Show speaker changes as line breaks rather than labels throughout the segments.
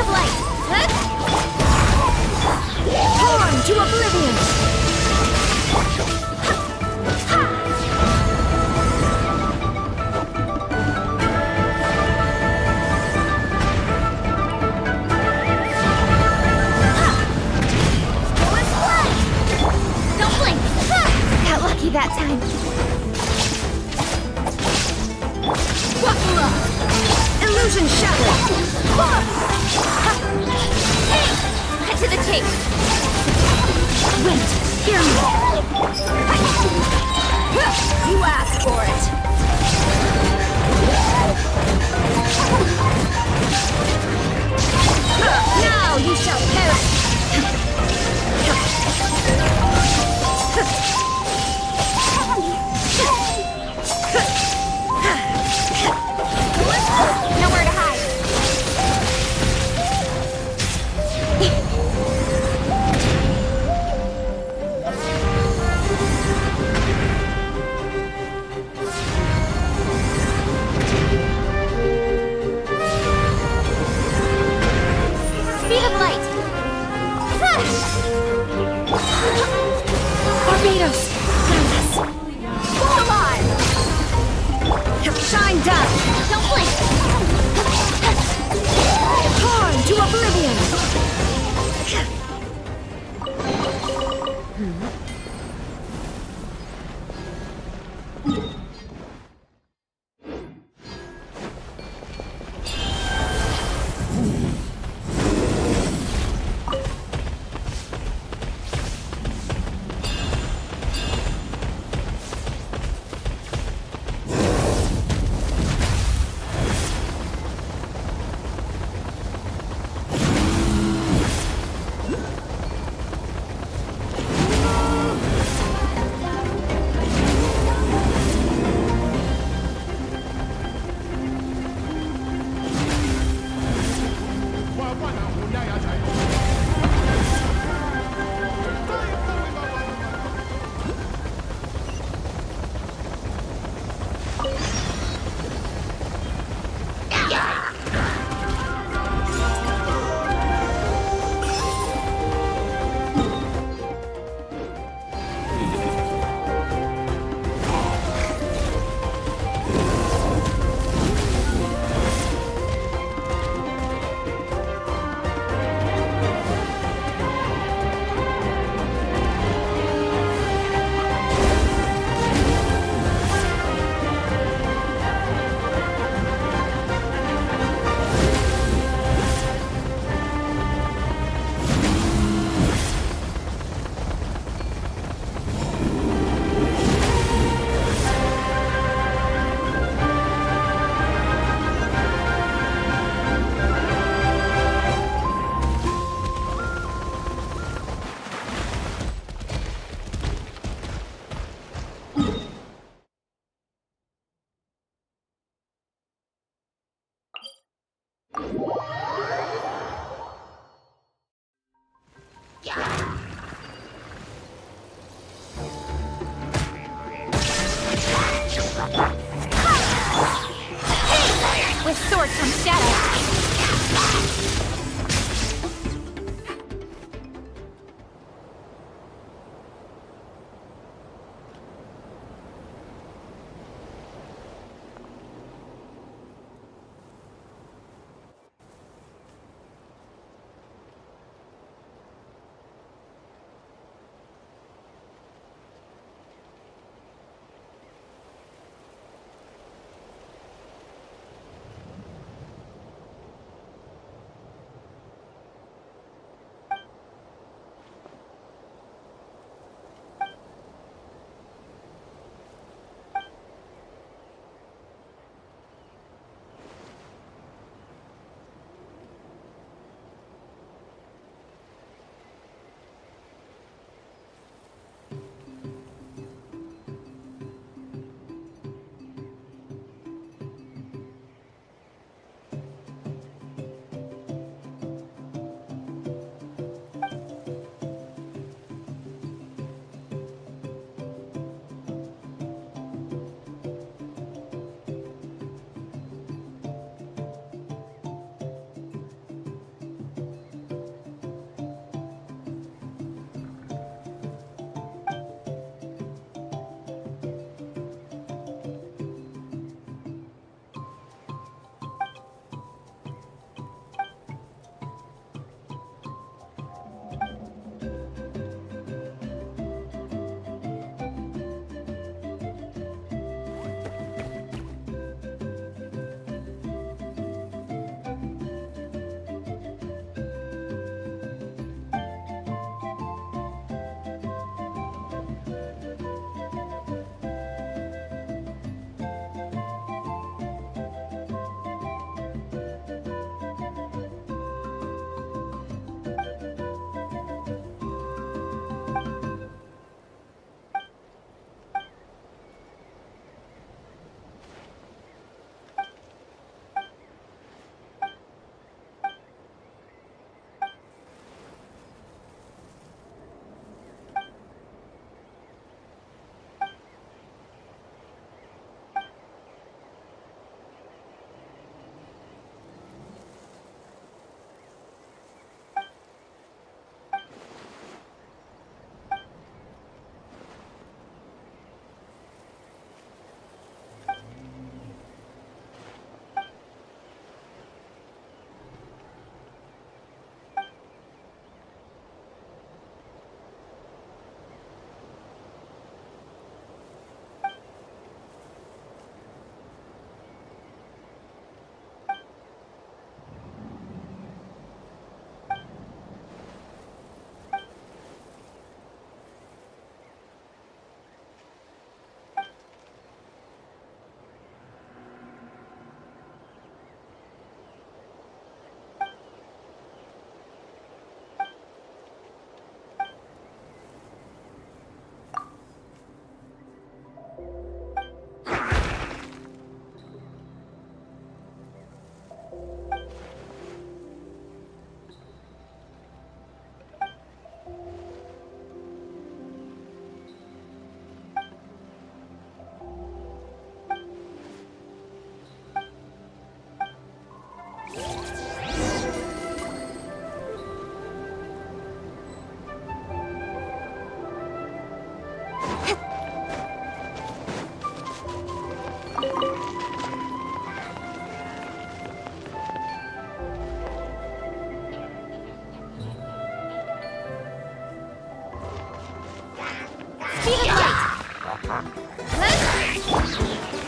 of light!
Torn to oblivion!
Don't blink! Got lucky that time.
Buckle up! Illusion shattered!
Cut to the chase.
Wait, hear me! You asked for it! Now you shall perish!
Nowhere to hide. Speed of light.
Barbados! Come alive! Shine down!
Don't blink.
Torn to oblivion!
With sword comes shadow.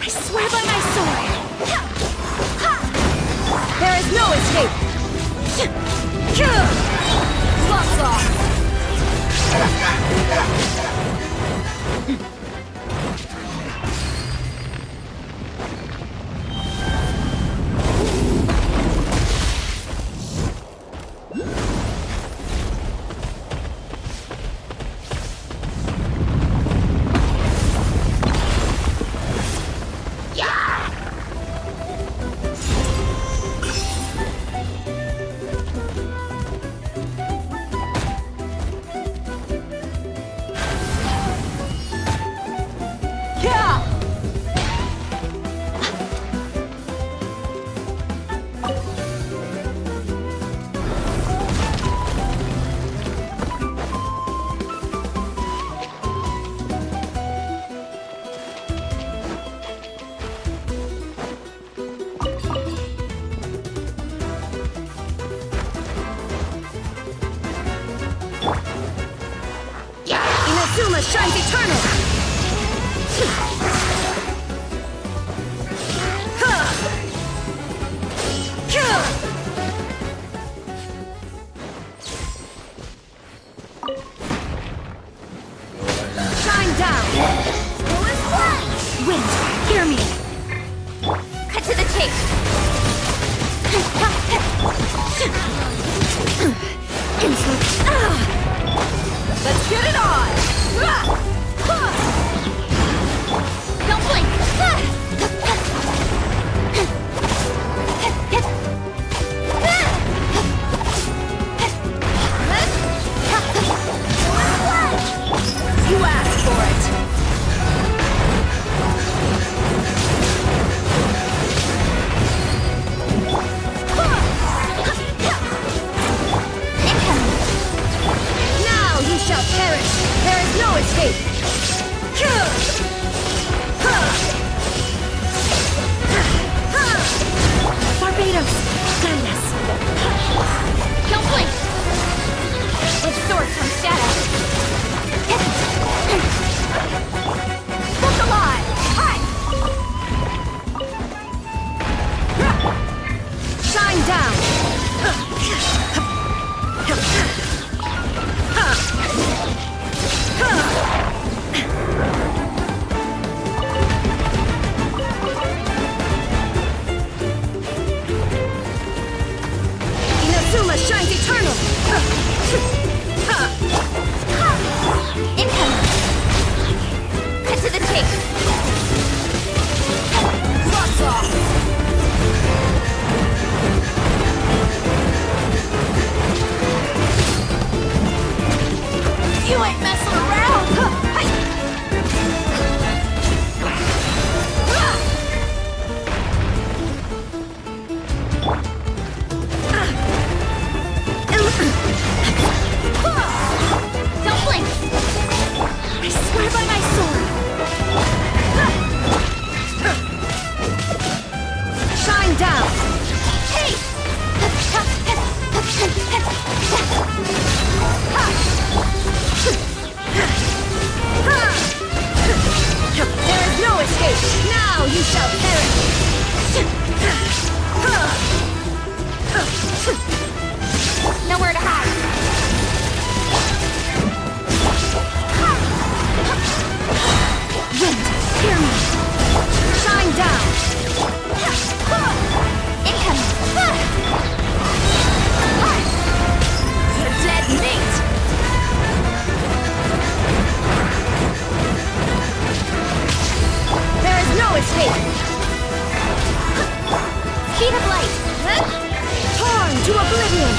I swear by my sword! There is no escape! Lots off! Inazuma shines eternal! Shine down! Wind, hear me!
Cut to the chase.
Let's get it on!
Don't blink.
You asked for it! Now you shall perish! There is no escape! Barbados, guide us!
Don't blink. With sword comes shadow.
Look alive! Hi! Shine down! Inazuma shines eternal!
Incoming. Cut to the chase.
Lots off!
You ain't messing around. Don't blink.
I swear by my sword! Shine down!
Hey.
There is no escape! Now you shall perish!
Nowhere to hide.
Wind, hear me! Shine down!
Incoming.
You're dead mate! There is no escape!
Speed of light.
Torn to oblivion!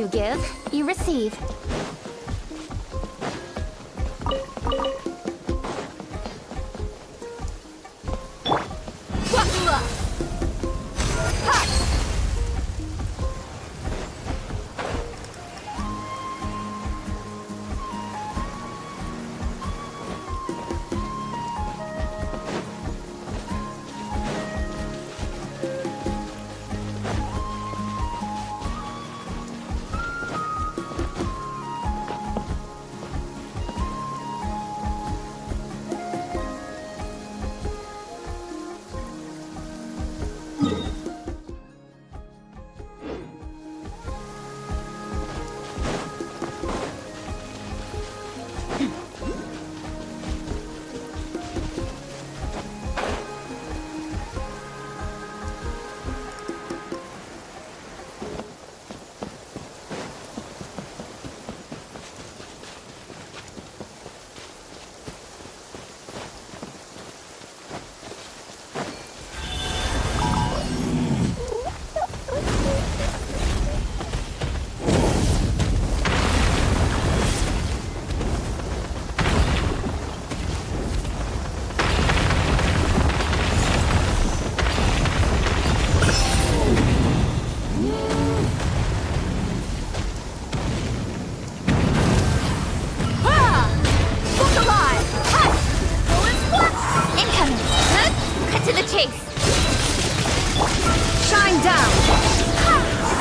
You give, you receive.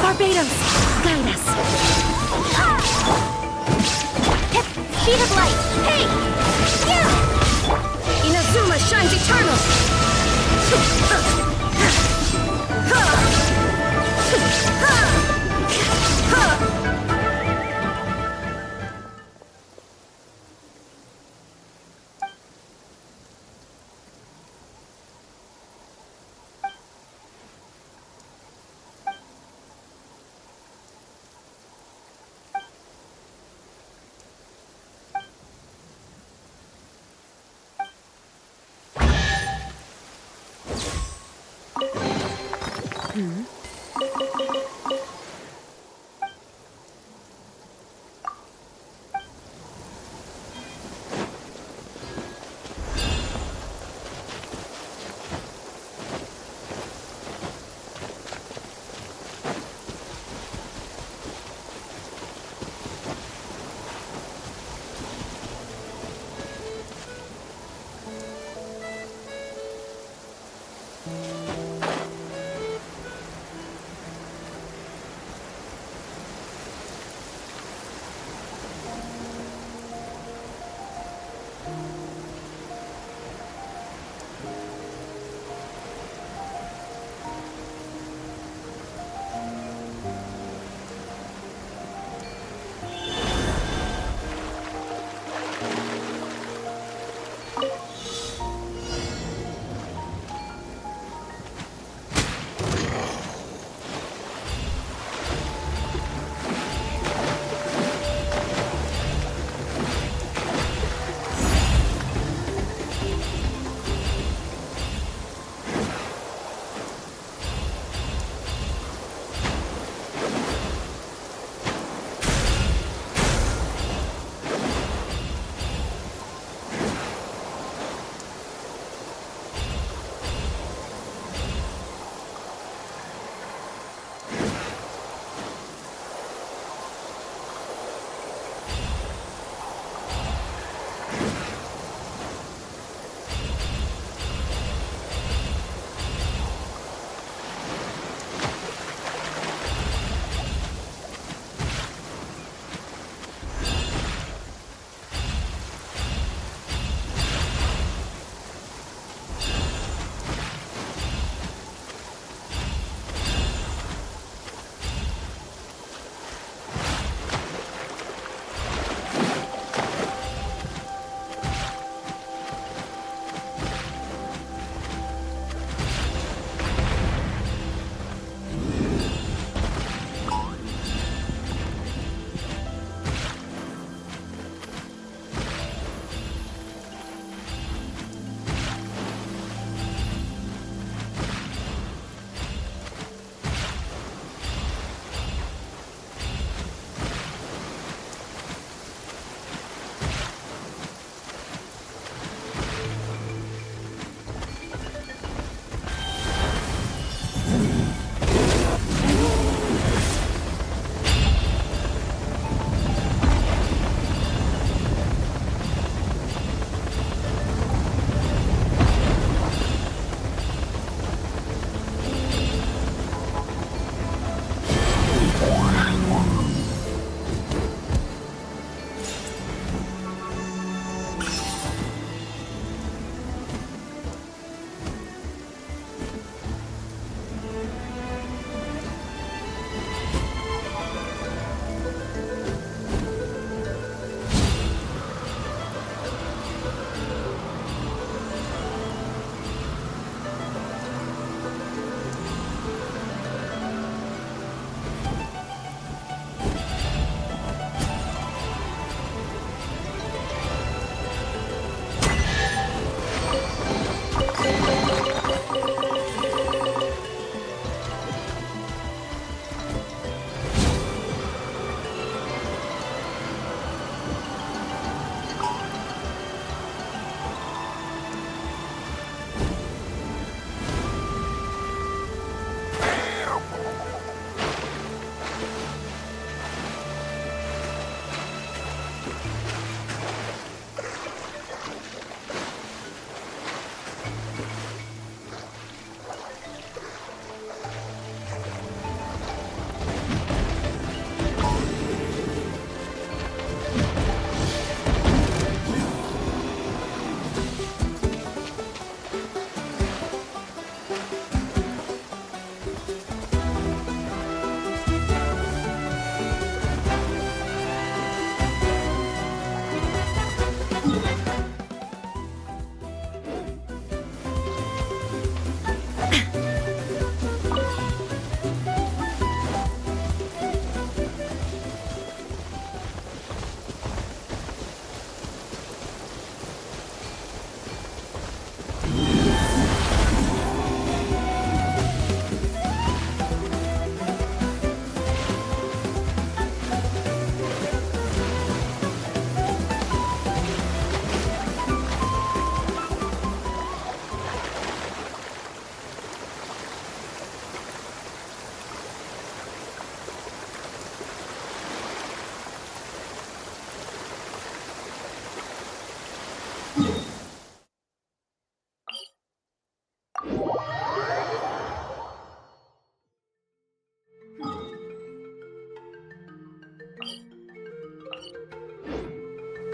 Barbados, guide us.
Speed of light. Hey! Yeah!
Inazuma shines eternal.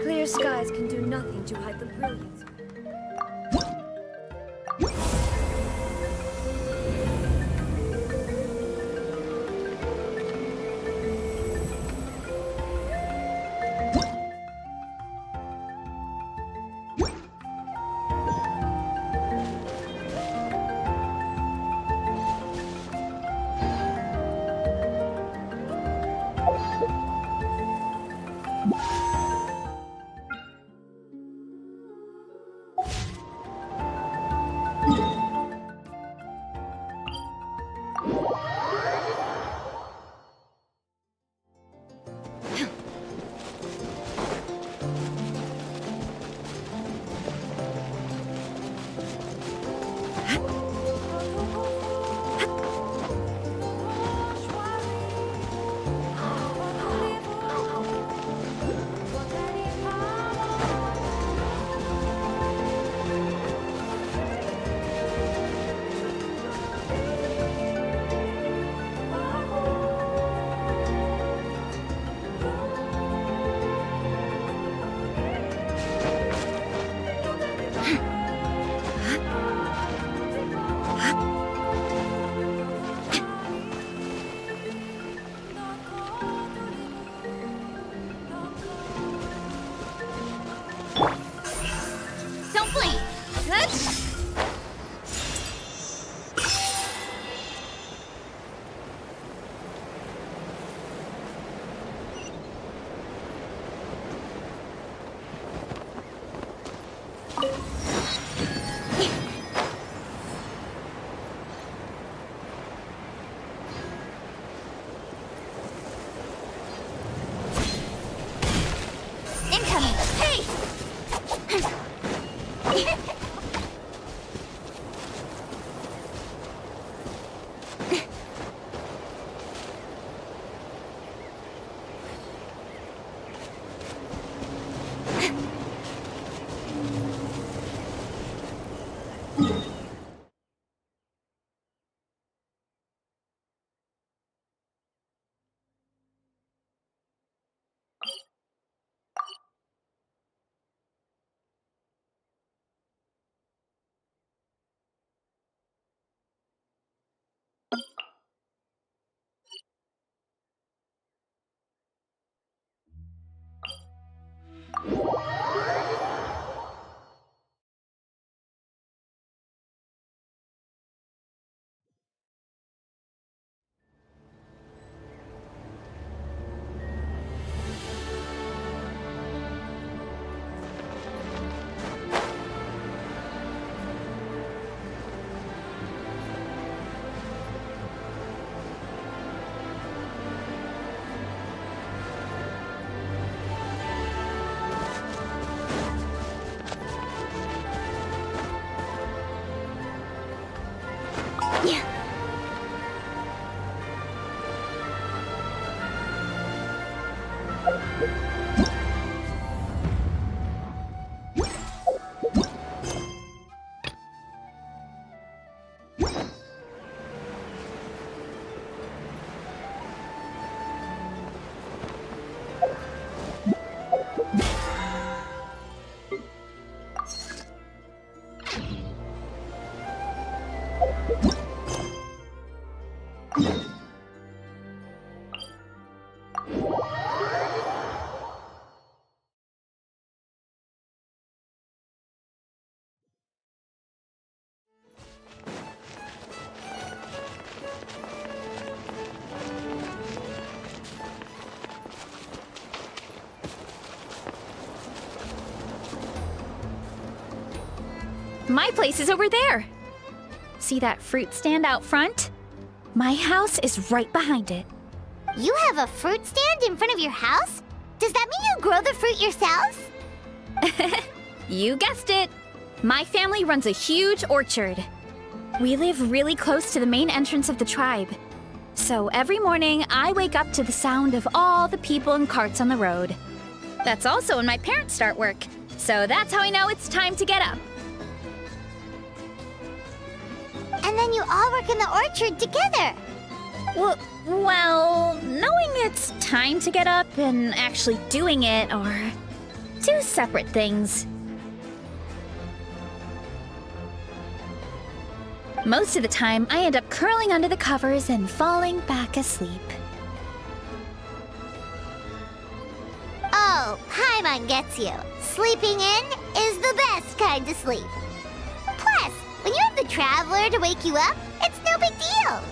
Clear skies can do nothing to hide the brilliance.
My place is over there. See that fruit stand out front? My house is right behind it.
You have a fruit stand in front of your house? Does that mean you grow the fruit yourselves?
You guessed it. My family runs a huge orchard. We live really close to the main entrance of the tribe. So every morning, I wake up to the sound of all the people and carts on the road. That's also when my parents start work. So that's how I know it's time to get up.
And then you all work in the orchard together.
Well, knowing it's time to get up and actually doing it are two separate things. Most of the time, I end up curling under the covers and falling back asleep.
Oh, Paimon gets you. Sleeping in is the best kind of sleep. Plus, when you have the Traveler to wake you up, it's no big deal.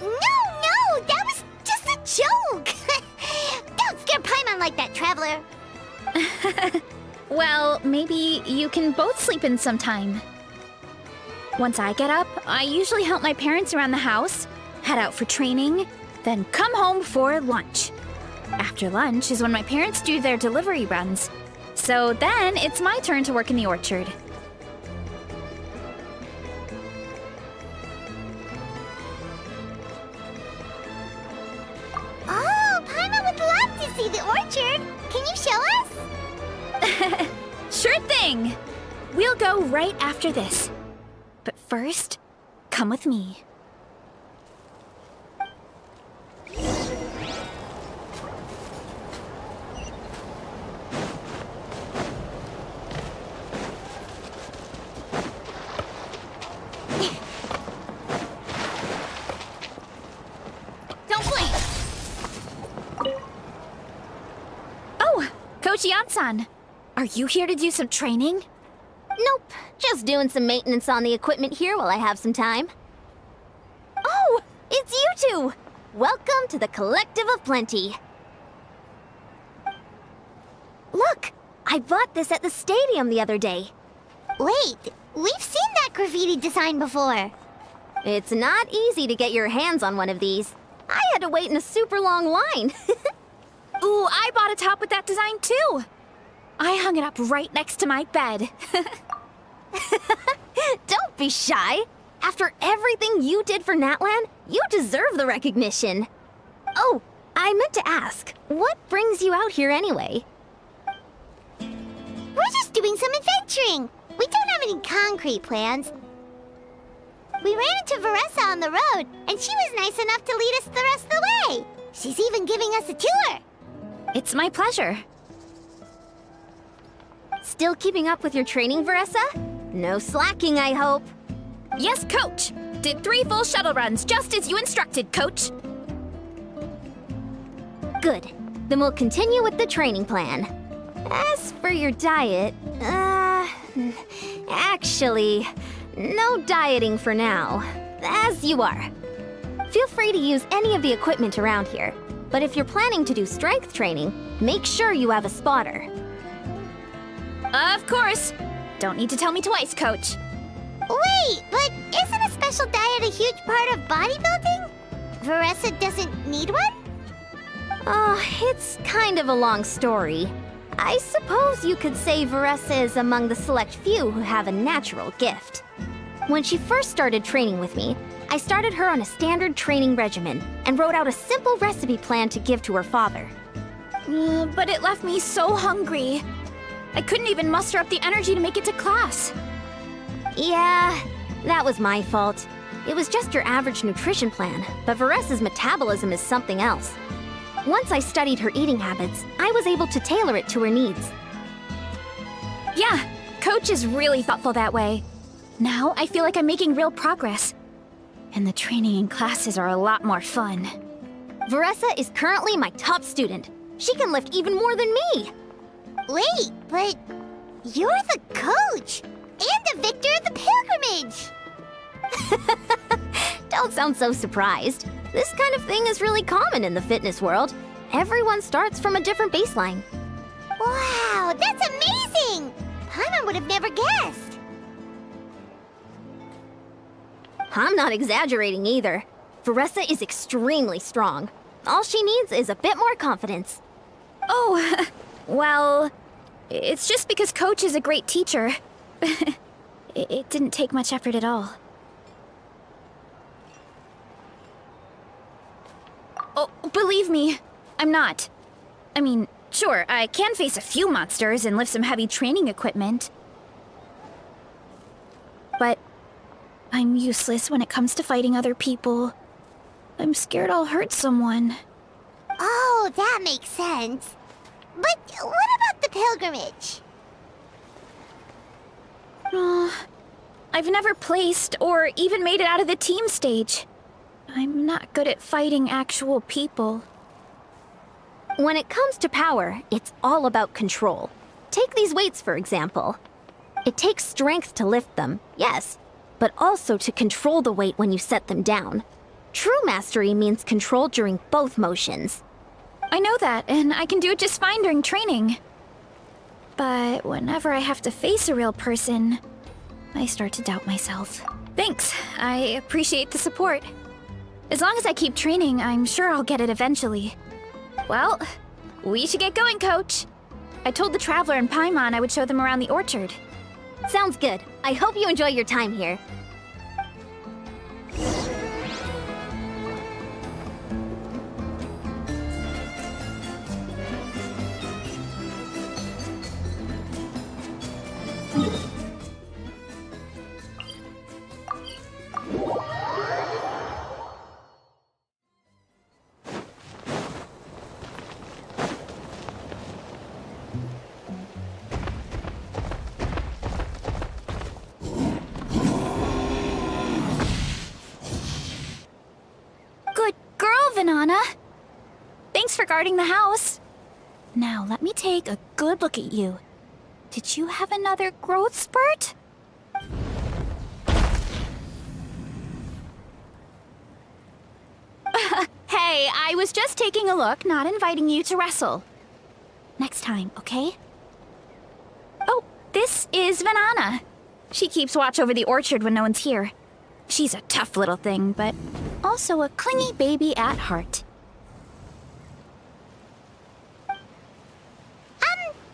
No, that was just a joke. Don't scare Paimon like that, Traveler.
Well, maybe you can both sleep in sometime. Once I get up, I usually help my parents around the house, head out for training, then come home for lunch. After lunch is when my parents do their delivery runs. So then it's my turn to work in the orchard.
Oh, Paimon would love to see the orchard. Can you show us?
Sure thing! We'll go right after this. But first, come with me. Don't blink! Oh, Coach Yan-san. Are you here to do some training?
Nope, just doing some maintenance on the equipment here while I have some time. Oh, it's you two! Welcome to the Collective of Plenty. Look, I bought this at the stadium the other day.
Wait, we've seen that graffiti design before.
It's not easy to get your hands on one of these. I had to wait in a super long line.
Ooh, I bought a top with that design too! I hung it up right next to my bed.
Don't be shy. After everything you did for Natlan, you deserve the recognition. Oh, I meant to ask, what brings you out here anyway?
We're just doing some adventuring. We don't have any concrete plans. We ran into Veressa on the road, and she was nice enough to lead us the rest of the way. She's even giving us a tour.
It's my pleasure.
Still keeping up with your training, Veressa? No slacking, I hope.
Yes, Coach! Did 3 full shuttle runs, just as you instructed, Coach.
Good. Then we'll continue with the training plan. As for your diet, actually, no dieting for now. As you are. Feel free to use any of the equipment around here. But if you're planning to do strength training, make sure you have a spotter.
Of course! Don't need to tell me twice, Coach.
Wait, but isn't a special diet a huge part of bodybuilding? Veressa doesn't need one?
Oh, it's kind of a long story. I suppose you could say Veressa is among the select few who have a natural gift. When she first started training with me, I started her on a standard training regimen and wrote out a simple recipe plan to give to her father.
But it left me so hungry. I couldn't even muster up the energy to make it to class.
Yeah, that was my fault. It was just your average nutrition plan, but Veressa's metabolism is something else. Once I studied her eating habits, I was able to tailor it to her needs.
Yeah, Coach Coach is really thoughtful that way. Now I feel like I'm making real progress. And the training and classes are a lot more fun.
Veressa is currently my top student. She can lift even more than me.
Wait, but you're the coach and the victor of the pilgrimage.
Don't sound so surprised. This kind of thing is really common in the fitness world. Everyone starts from a different baseline.
Wow, that's amazing! Paimon would have never guessed.
I'm not exaggerating either. Veressa is extremely strong. All she needs is a bit more confidence.
Oh, well, it's just because Coach is a great teacher. It didn't take much effort at all. Oh, believe me, I'm not. I mean, sure, I can face a few monsters and lift some heavy training equipment. But I'm useless when it comes to fighting other people. I'm scared I'll hurt someone.
Oh, that makes sense. But what about the pilgrimage?
I've never placed or even made it out of the team stage. I'm not good at fighting actual people.
When it comes to power, it's all about control. Take these weights, for example. It takes strength to lift them, yes, but also to control the weight when you set them down. True mastery means control during both motions.
I know that, and I can do it just fine during training. But whenever I have to face a real person, I start to doubt myself. Thanks, I appreciate the support. As long as I keep training, I'm sure I'll get it eventually. Well, we should get going, Coach. I told the Traveler and Paimon I would show them around the orchard.
Sounds good. I hope you enjoy your time here.
Good girl, Vanana. Thanks for guarding the house. Now, let me take a good look at you. Did you have another growth spurt? Hey, I was just taking a look, not inviting you to wrestle. Next time, okay? Oh, this is Vanana. She keeps watch over the orchard when no one's here. She's a tough little thing, but also a clingy baby at heart.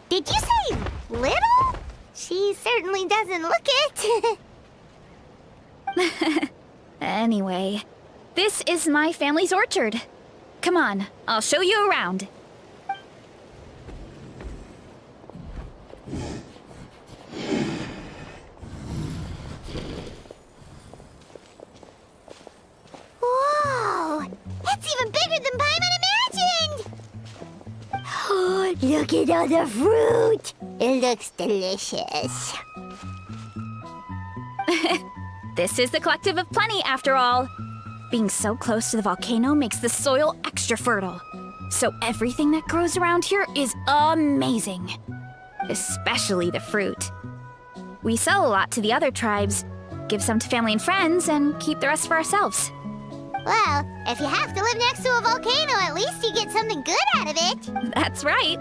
Did you say little? She certainly doesn't look it.
Anyway, this is my family's orchard. Come on, I'll show you around.
Whoa! That's even bigger than Paimon imagined! Oh, look at all the fruit! It looks delicious.
This is the Collective of Plenty, after all. Being so close to the volcano makes the soil extra fertile. So everything that grows around here is amazing. Especially the fruit. We sell a lot to the other tribes, give some to family and friends, and keep the rest for ourselves.
Well, if you have to live next to a volcano, at least you get something good out of it.
That's right.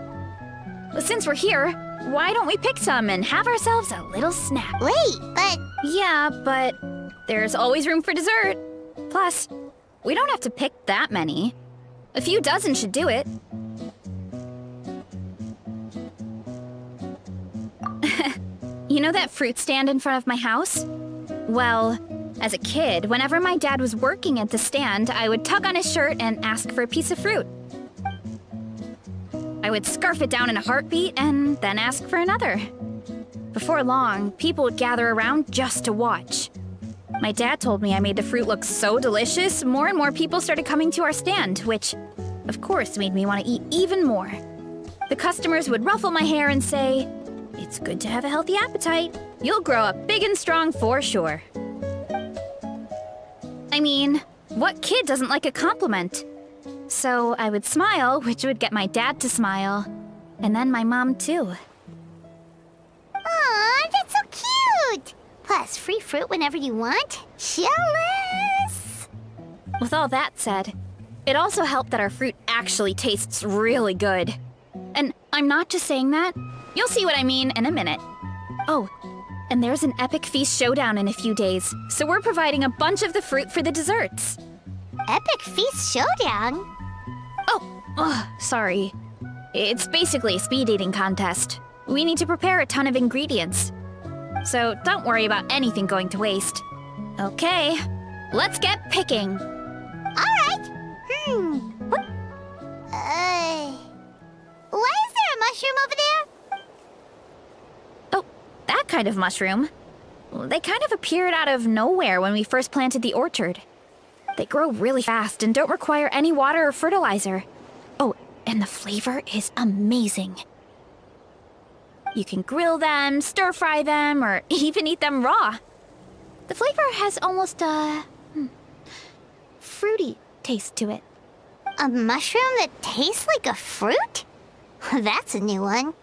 Well, since we're here, why don't we pick some and have ourselves a little snack?
Wait, but
Yeah, but there's always room for dessert. Plus, we don't have to pick that many. A few dozen should do it. You know that fruit stand in front of my house? Well, as a kid, whenever my dad was working at the stand, I would tug on his shirt and ask for a piece of fruit. I would scarf it down in a heartbeat and then ask for another. Before long, people would gather around just to watch. My dad told me I made the fruit look so delicious, more and more people started coming to our stand, which, of course, made me want to eat even more. The customers would ruffle my hair and say, It's good to have a healthy appetite. You'll grow up big and strong for sure. I mean, what kid doesn't like a compliment? So I would smile, which would get my dad to smile. And then my mom, too.
Aw, that's so cute! Plus, free fruit whenever you want. Jealous!
With all that said, it also helped that our fruit actually tastes really good. And I'm not just saying that. You'll see what I mean in a minute. Oh, and there's an epic feast showdown in a few days, so we're providing a bunch of the fruit for the desserts.
Epic Feast Showdown?
Oh, sorry. It's basically a speed eating contest. We need to prepare a ton of ingredients. So don't worry about anything going to waste. Okay, let's get picking.
Alright. What? Why is there a mushroom over there?
Oh, that kind of mushroom. They kind of appeared out of nowhere when we first planted the orchard. They grow really fast and don't require any water or fertilizer. Oh, and the flavor is amazing. You can grill them, stir-fry them, or even eat them raw. The flavor has almost a fruity taste to it.
A mushroom that tastes like a fruit? That's a new one.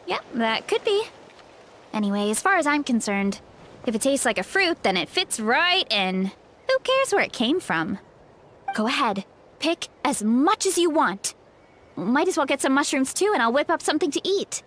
Yeah, that could be. Anyway, as far as I'm concerned, if it tastes like a fruit, then it fits right in. Who cares where it came from? Go ahead, pick as much as you want. Might as well get some mushrooms too, and I'll whip up something to eat.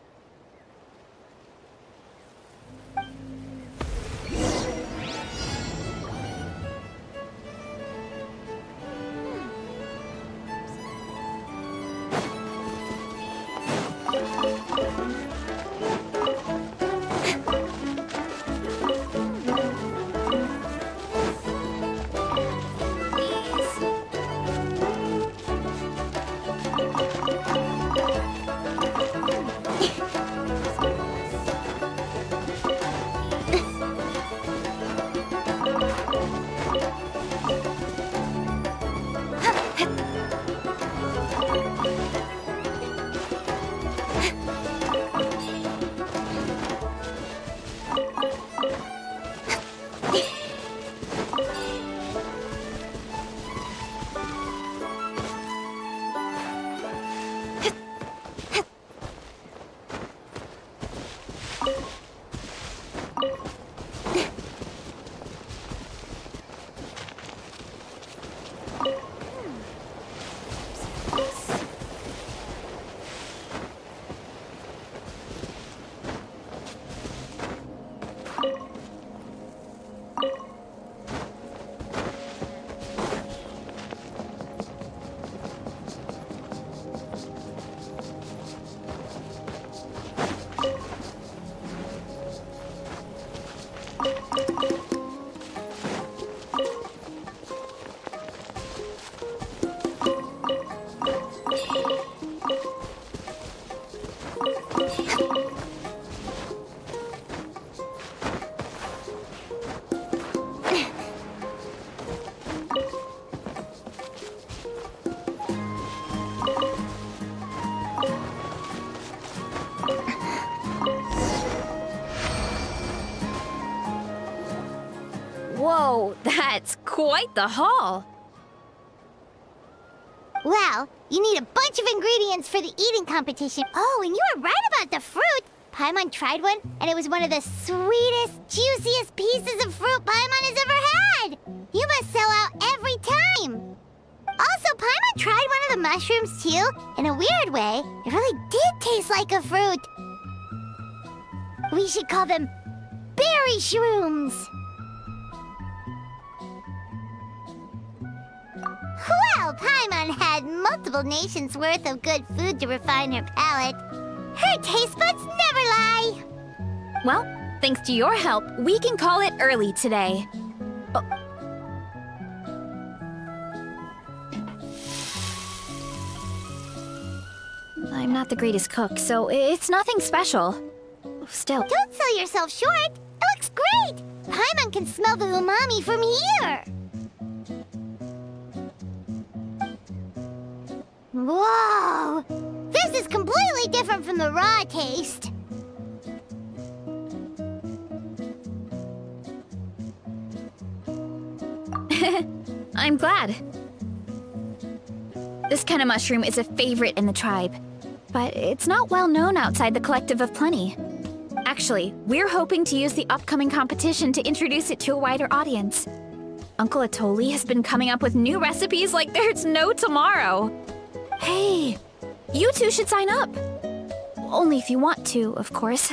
Whoa, that's quite the haul.
Well, you need a bunch of ingredients for the eating competition. Oh, and you were right about the fruit. Paimon tried one, and it was one of the sweetest, juiciest pieces of fruit Paimon has ever had. You must sell out every time. Also, Paimon tried one of the mushrooms, too. In a weird way, it really did taste like a fruit. We should call them berry shrooms. Well, Paimon had multiple nations' worth of good food to refine her palate. Her taste buds never lie.
Well, thanks to your help, we can call it early today. Oh. I'm not the greatest cook, so it's nothing special. Still.
Don't sell yourself short. It looks great. Paimon can smell the umami from here. Whoa! This This is completely different from the raw taste.
I'm glad. This kind of mushroom is a favorite in the tribe, but it's not well known outside the Collective of Plenty. Actually, we're hoping to use the upcoming competition to introduce it to a wider audience. Uncle Atoli has been coming up with new recipes like there's no tomorrow. Hey, you two should sign up. Only if you want to, of course.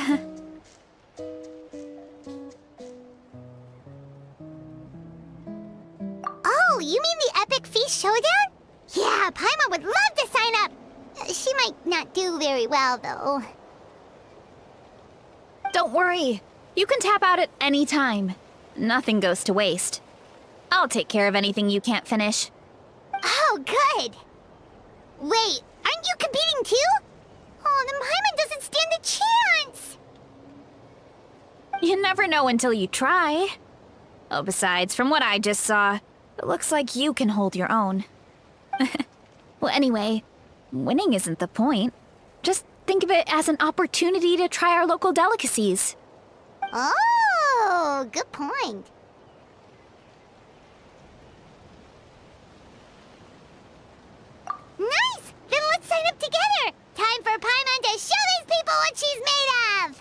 Oh, you mean the Epic Feast Showdown? Yeah, Paimon would love to sign up. She might not do very well, though.
Don't worry. You can tap out at any time. Nothing goes to waste. I'll take care of anything you can't finish.
Oh, good. Wait, aren't you competing too? Oh, then Paimon doesn't stand a chance.
You never know until you try. Oh, besides, from what I just saw, it looks like you can hold your own. Well, anyway, winning isn't the point. Just think of it as an opportunity to try our local delicacies.
Oh, good point. Nice! Then let's sign up together! Time for Paimon to show these people what she's made of!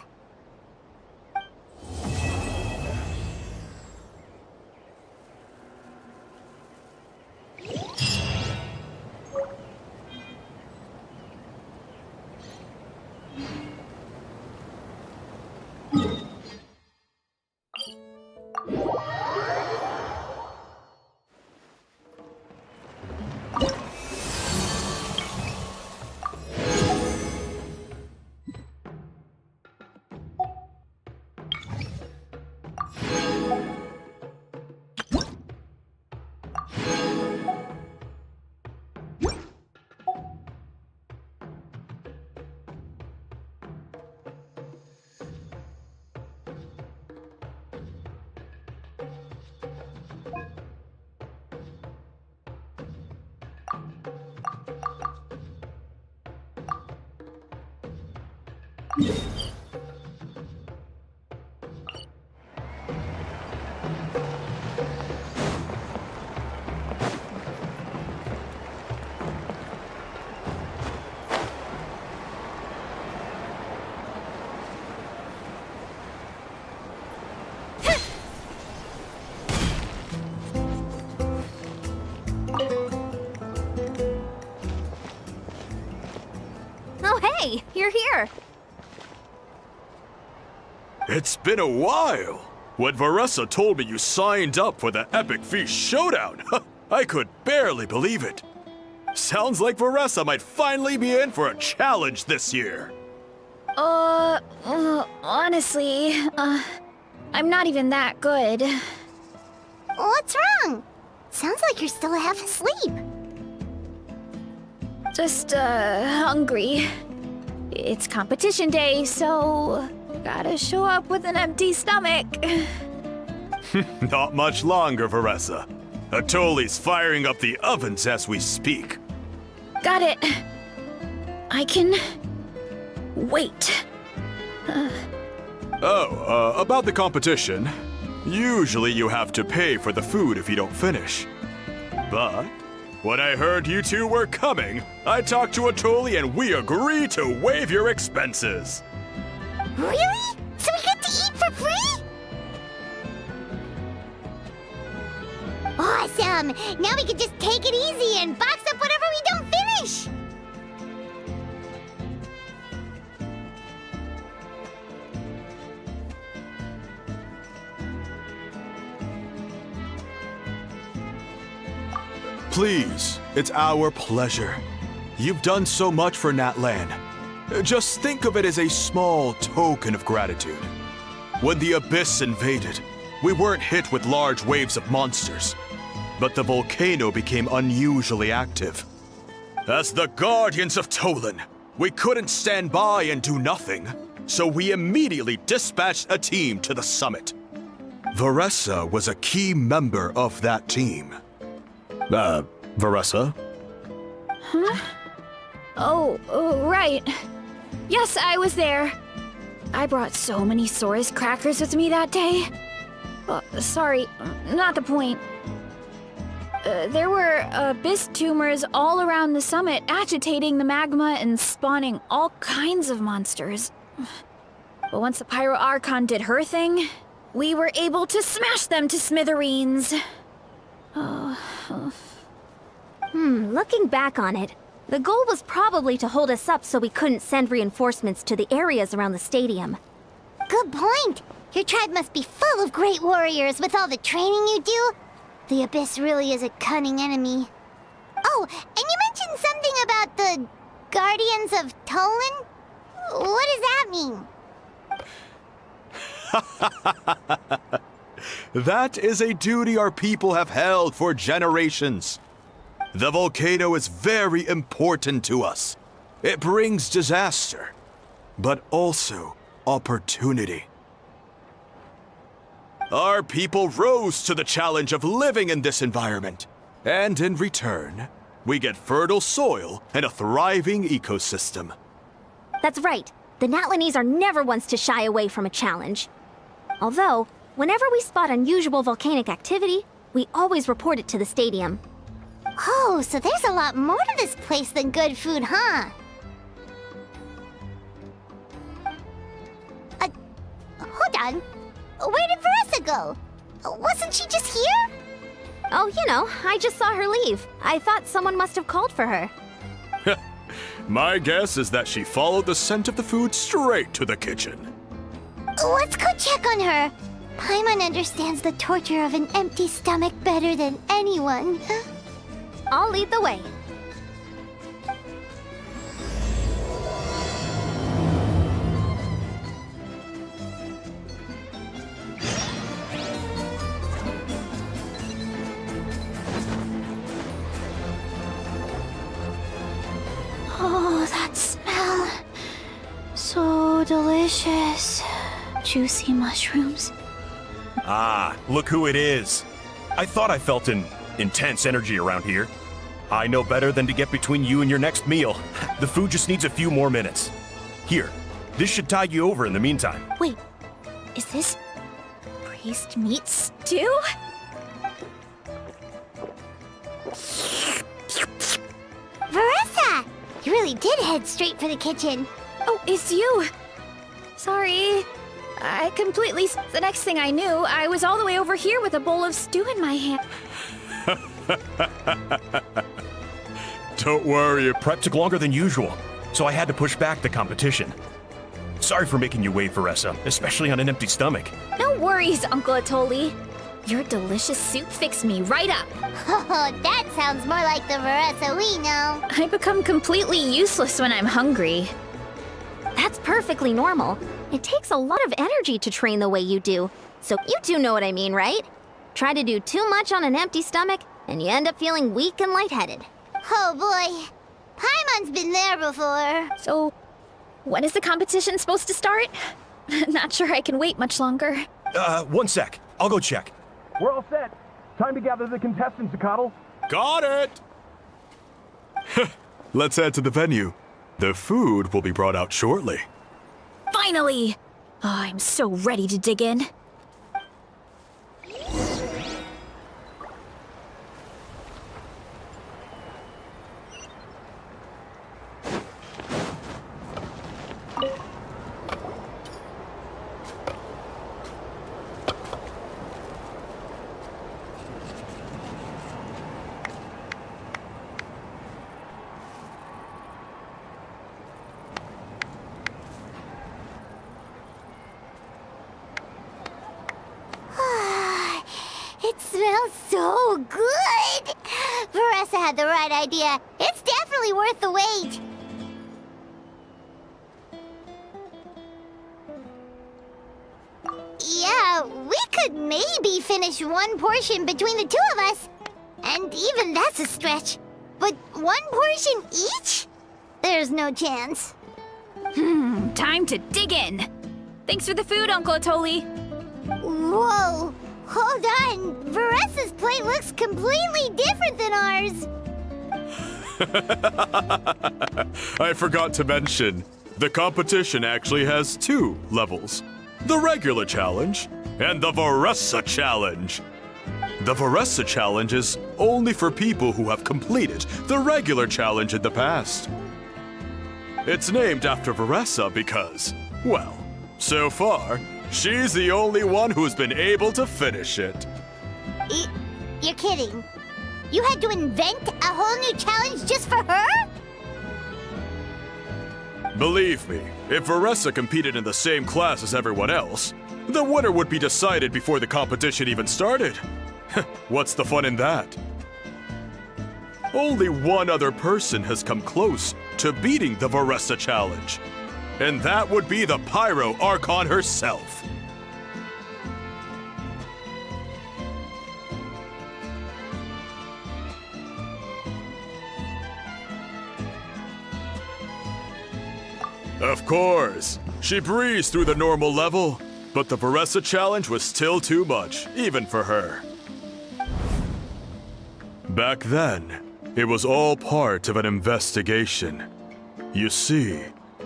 Oh, hey, you're here.
It's been a while. When Varessa told me you signed up for the Epic Feast Showdown, I could barely believe it. Sounds like Varessa might finally be in for a challenge this year.
Honestly, I'm not even that good.
What's wrong? Sounds like you're still half asleep.
Just, hungry. It's competition day, so gotta show up with an empty stomach.
Not much longer, Varessa. Atoli's firing up the ovens as we speak.
Got it. I can wait.
About the competition. Usually you have to pay for the food if you don't finish. But when I heard you two were coming, I talked to Atoli and we agreed to waive your expenses.
Really? So we get to eat for free? Awesome! Now we can just take it easy and box up whatever we don't finish!
Please, it's our pleasure. You've done so much for Natlan. Just think of it as a small token of gratitude. When the Abyss invaded, we weren't hit with large waves of monsters, but the volcano became unusually active. As the Guardians of Tolan, we couldn't stand by and do nothing, so we immediately dispatched a team to the summit. Varessa was a key member of that team. Varessa?
Huh? Oh, right. Yes, I was there. I brought so many Saurus crackers with me that day. Sorry, not the point. There were abyss tumors all around the summit, agitating the magma and spawning all kinds of monsters. But once the Pyro Archon did her thing, we were able to smash them to smithereens.
Looking back on it, the goal was probably to hold us up so we couldn't send reinforcements to the areas around the stadium.
Good point. Your tribe must be full of great warriors with all the training you do. The Abyss really is a cunning enemy. Oh, and you mentioned something about the Guardians of Tolan? What does that mean?
That is a duty our people have held for generations. The volcano is very important to us. It brings disaster, but also opportunity. Our people rose to the challenge of living in this environment, and in return, we get fertile soil and a thriving ecosystem.
That's right. The Natlanese are never ones to shy away from a challenge. Although, whenever we spot unusual volcanic activity, we always report it to the stadium.
Oh, so there's a lot more to this place than good food, huh? Hold on. Where did Veressa go? Wasn't she just here?
Oh, I just saw her leave. I thought someone must have called for her.
My guess is that she followed the scent of the food straight to the kitchen.
Let's go check on her. Paimon understands the torture of an empty stomach better than anyone.
I'll lead the way.
Oh, that smell. So delicious. Juicy mushrooms.
Ah, look who it is. I thought I felt an intense energy around here. I know better than to get between you and your next meal. The food just needs a few more minutes. Here, this should tide you over in the meantime.
Wait, is this priest meat stew?
Veressa! You really did head straight for the kitchen.
Oh, it's you. Sorry. I completely... The next thing I knew, I was all the way over here with a bowl of stew in my hand.
Don't worry.
Prep took longer than usual, so I had to push back the competition. Sorry for making you wait, Veressa, especially on an empty stomach.
No worries, Uncle Atoli. Your delicious soup fixed me right up.
Oh, that sounds more like the Veressa we know.
I become completely useless when I'm hungry.
That's perfectly normal. It takes a lot of energy to train the way you do. So you do know what I mean, right? Try to do too much on an empty stomach, and you end up feeling weak and lightheaded.
Oh boy. Paimon's been there before.
So, when is the competition supposed to start? Not sure I can wait much longer.
1 sec. I'll go check. We're all set. Time to gather the contestants, Zacatl.
Got it! Let's head to the venue. The food will be brought out shortly.
Finally! Oh, I'm so ready to dig in.
It smells so good! Veressa had the right idea. It's definitely worth the wait. Yeah, we could maybe finish one portion between the two of us. And even that's a stretch. But one portion each? There's no chance.
Time to dig in. Thanks for the food, Uncle Atoli.
Whoa! Hold on! Veressa's plate looks completely different than ours!
I forgot to mention, the competition actually has 2 levels. The regular challenge and the Veressa challenge. The Veressa challenge is only for people who have completed the regular challenge in the past. It's named after Veressa because, well, so far, she's the only one who's been able to finish it.
You're kidding. You had to invent a whole new challenge just for her?
Believe me, if Veressa competed in the same class as everyone else, the winner would be decided before the competition even started. What's the fun in that? Only one other person has come close to beating the Veressa challenge, and that would be the Pyro Archon herself. Of course, she breezed through the normal level, but the Veressa challenge was still too much, even for her. Back then, it was all part of an investigation. You see,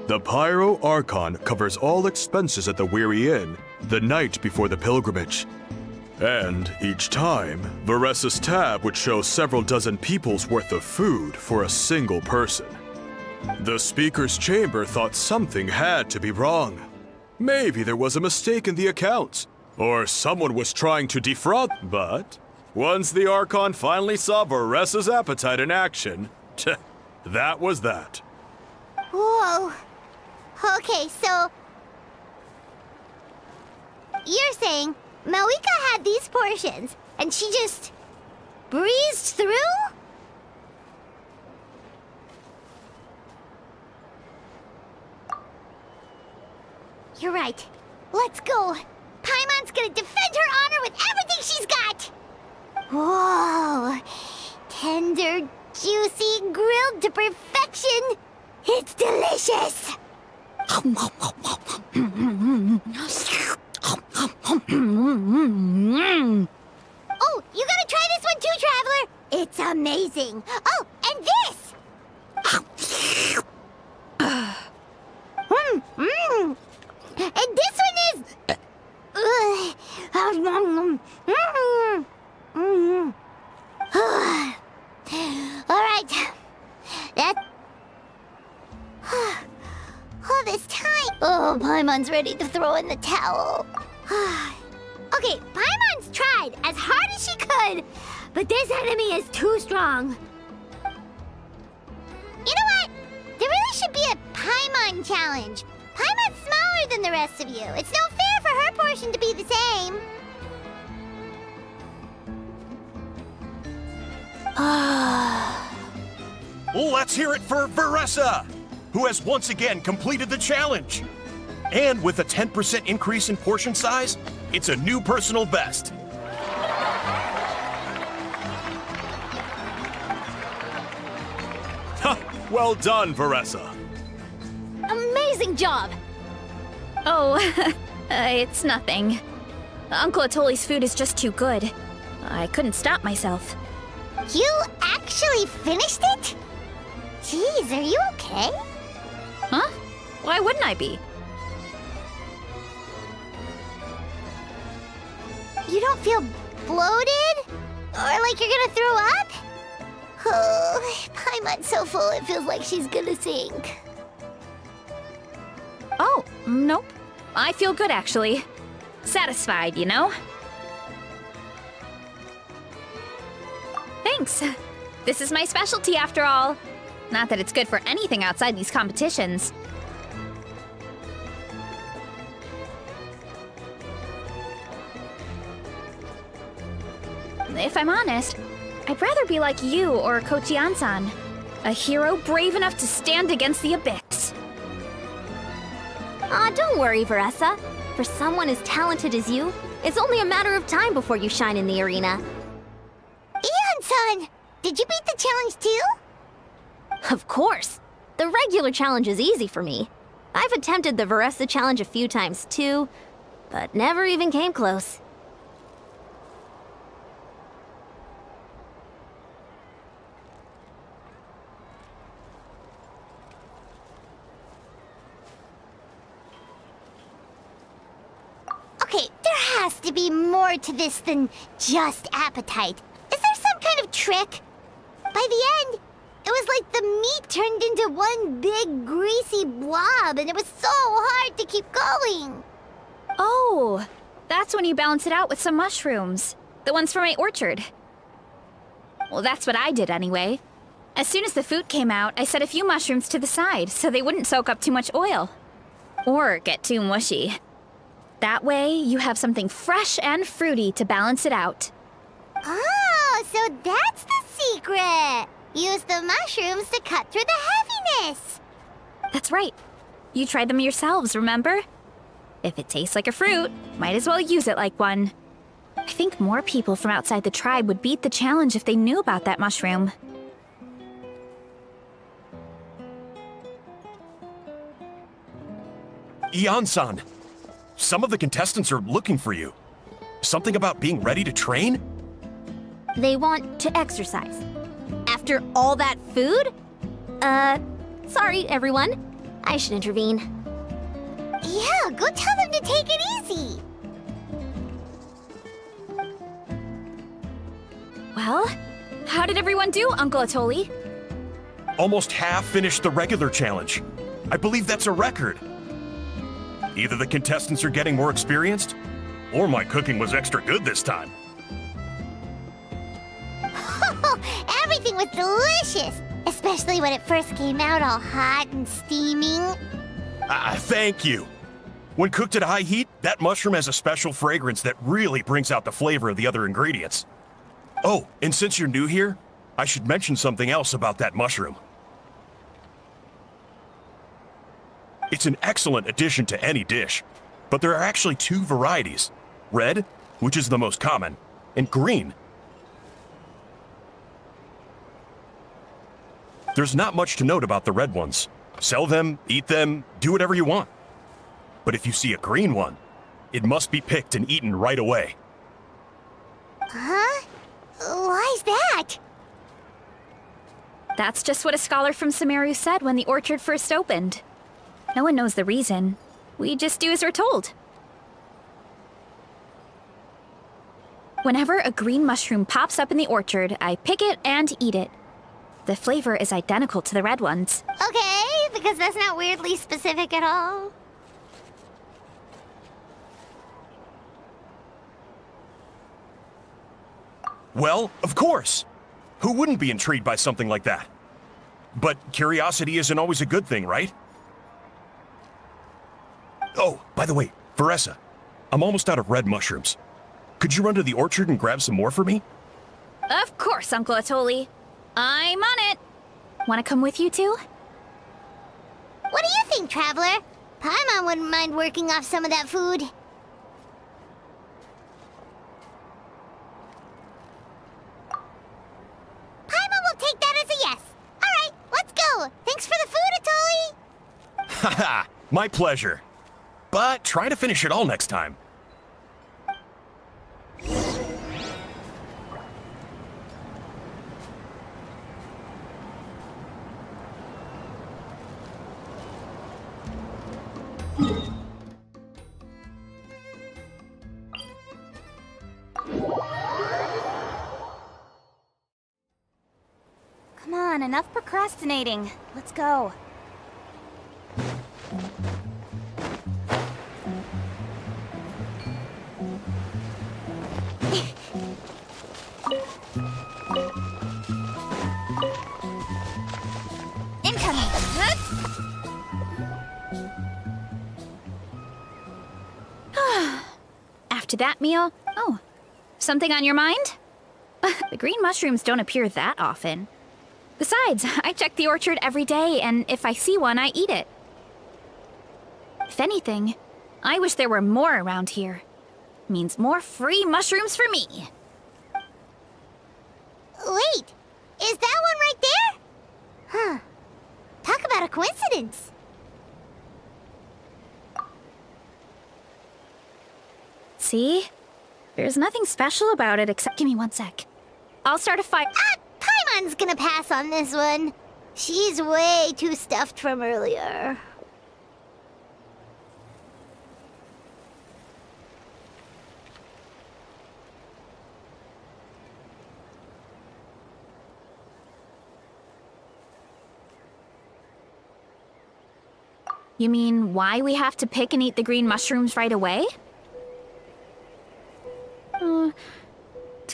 the Pyro Archon covers all expenses at the Weary Inn the night before the pilgrimage. And each time, Veressa's tab would show several dozen people's worth of food for a single person. The speaker's chamber thought something had to be wrong. Maybe there was a mistake in the accounts, or someone was trying to defraud. But once the Archon finally saw Veressa's appetite in action, that was that.
Whoa. Okay, so... You're saying Malika had these portions, and she just... breezed through? You're right. Let's go. Paimon's gonna defend her honor with everything she's got! Whoa. Tender, juicy, grilled to perfection. It's delicious! Oh, you gotta try this one too, Traveler! It's amazing! Oh, and this! And this one is... All right. That... All this time... Oh, Paimon's ready to throw in the towel. Okay, Paimon's tried as hard as she could, but this enemy is too strong. You know what? There really should be a Paimon challenge. Paimon's smaller than the rest of you. It's no fair for her portion to be the same.
Let's hear it for Veressa, who has once again completed the challenge. And with a 10% increase in portion size, it's a new personal best.
Well done, Veressa.
Amazing job!
Oh, it's nothing. Uncle Atoli's food is just too good. I couldn't stop myself.
You actually finished it? Jeez, are you okay?
Huh? Why wouldn't I be?
You don't feel bloated? Or like you're gonna throw up? Oh, Paimon's so full it feels like she's gonna sink.
Oh, nope. I feel good, actually. Satisfied, you know? Thanks. This is my specialty, after all. Not that it's good for anything outside these competitions. If I'm honest, I'd rather be like you or Kochian-san. A hero brave enough to stand against the abyss.
Aw, don't worry, Veressa. For someone as talented as you, it's only a matter of time before you shine in the arena.
Eon-san, did you beat the challenge too?
Of course! The regular challenge is easy for me. I've attempted the Veressa challenge a few times too, but never even came close.
Okay, there has to be more to this than just appetite. Is there some kind of trick? By the end, it was like the meat turned into one big greasy blob, and it was so hard to keep going.
Oh, that's when you balance it out with some mushrooms. The ones from my orchard. Well, that's what I did anyway. As soon as the food came out, I set a few mushrooms to the side so they wouldn't soak up too much oil. Or get too mushy. That way, you have something fresh and fruity to balance it out.
Oh, so that's the secret. Use the mushrooms to cut through the heaviness.
That's right. You tried them yourselves, remember? If it tastes like a fruit, might as well use it like one. I think more people from outside the tribe would beat the challenge if they knew about that mushroom.
Ian-san, some of the contestants are looking for you. Something about being ready to train?
They want to exercise. After all that food? Sorry, everyone. I should intervene.
Yeah, go tell them to take it easy.
Well, how did everyone do, Uncle Atoli?
Almost half finished the regular challenge. I believe that's a record. Either the contestants are getting more experienced, or my cooking was extra good this time.
Everything was delicious, especially when it first came out all hot and steaming.
Thank you. When cooked at high heat, that mushroom has a special fragrance that really brings out the flavor of the other ingredients. Oh, and since you're new here, I should mention something else about that mushroom. It's an excellent addition to any dish, but there are actually two varieties. Red, which is the most common, and green. There's not much to note about the red ones. Sell them, eat them, do whatever you want. But if you see a green one, it must be picked and eaten right away.
Huh? Why's that?
That's just what a scholar from Sumeru said when the orchard first opened. No one knows the reason. We just do as we're told. Whenever a green mushroom pops up in the orchard, I pick it and eat it. The flavor is identical to the red ones.
Okay, because that's not weirdly specific at all.
Well, of course. Who wouldn't be intrigued by something like that? But curiosity isn't always a good thing, right? Oh, by the way, Veressa, I'm almost out of red mushrooms. Could you run to the orchard and grab some more for me?
Of course, Uncle Atoli. I'm on it. Want to come with you too?
What do you think, Traveler? Paimon wouldn't mind working off some of that food. Paimon will take that as a yes. All right, let's go. Thanks for the food, Atoli.
Haha, my pleasure. But try to finish it all next time.
Come on, enough procrastinating. Let's go. Incoming! After that meal, oh, something on your mind? The green mushrooms don't appear that often. Besides, I check the orchard every day, and if I see one, I eat it. If anything, I wish there were more around here. Means more free mushrooms for me.
Wait, is that one right there? Huh. Talk about a coincidence.
See? There's nothing special about it except... Give me one sec. I'll start a fire...
Paimon's gonna pass on this one. She's way too stuffed from earlier.
You mean why we have to pick and eat the green mushrooms right away? To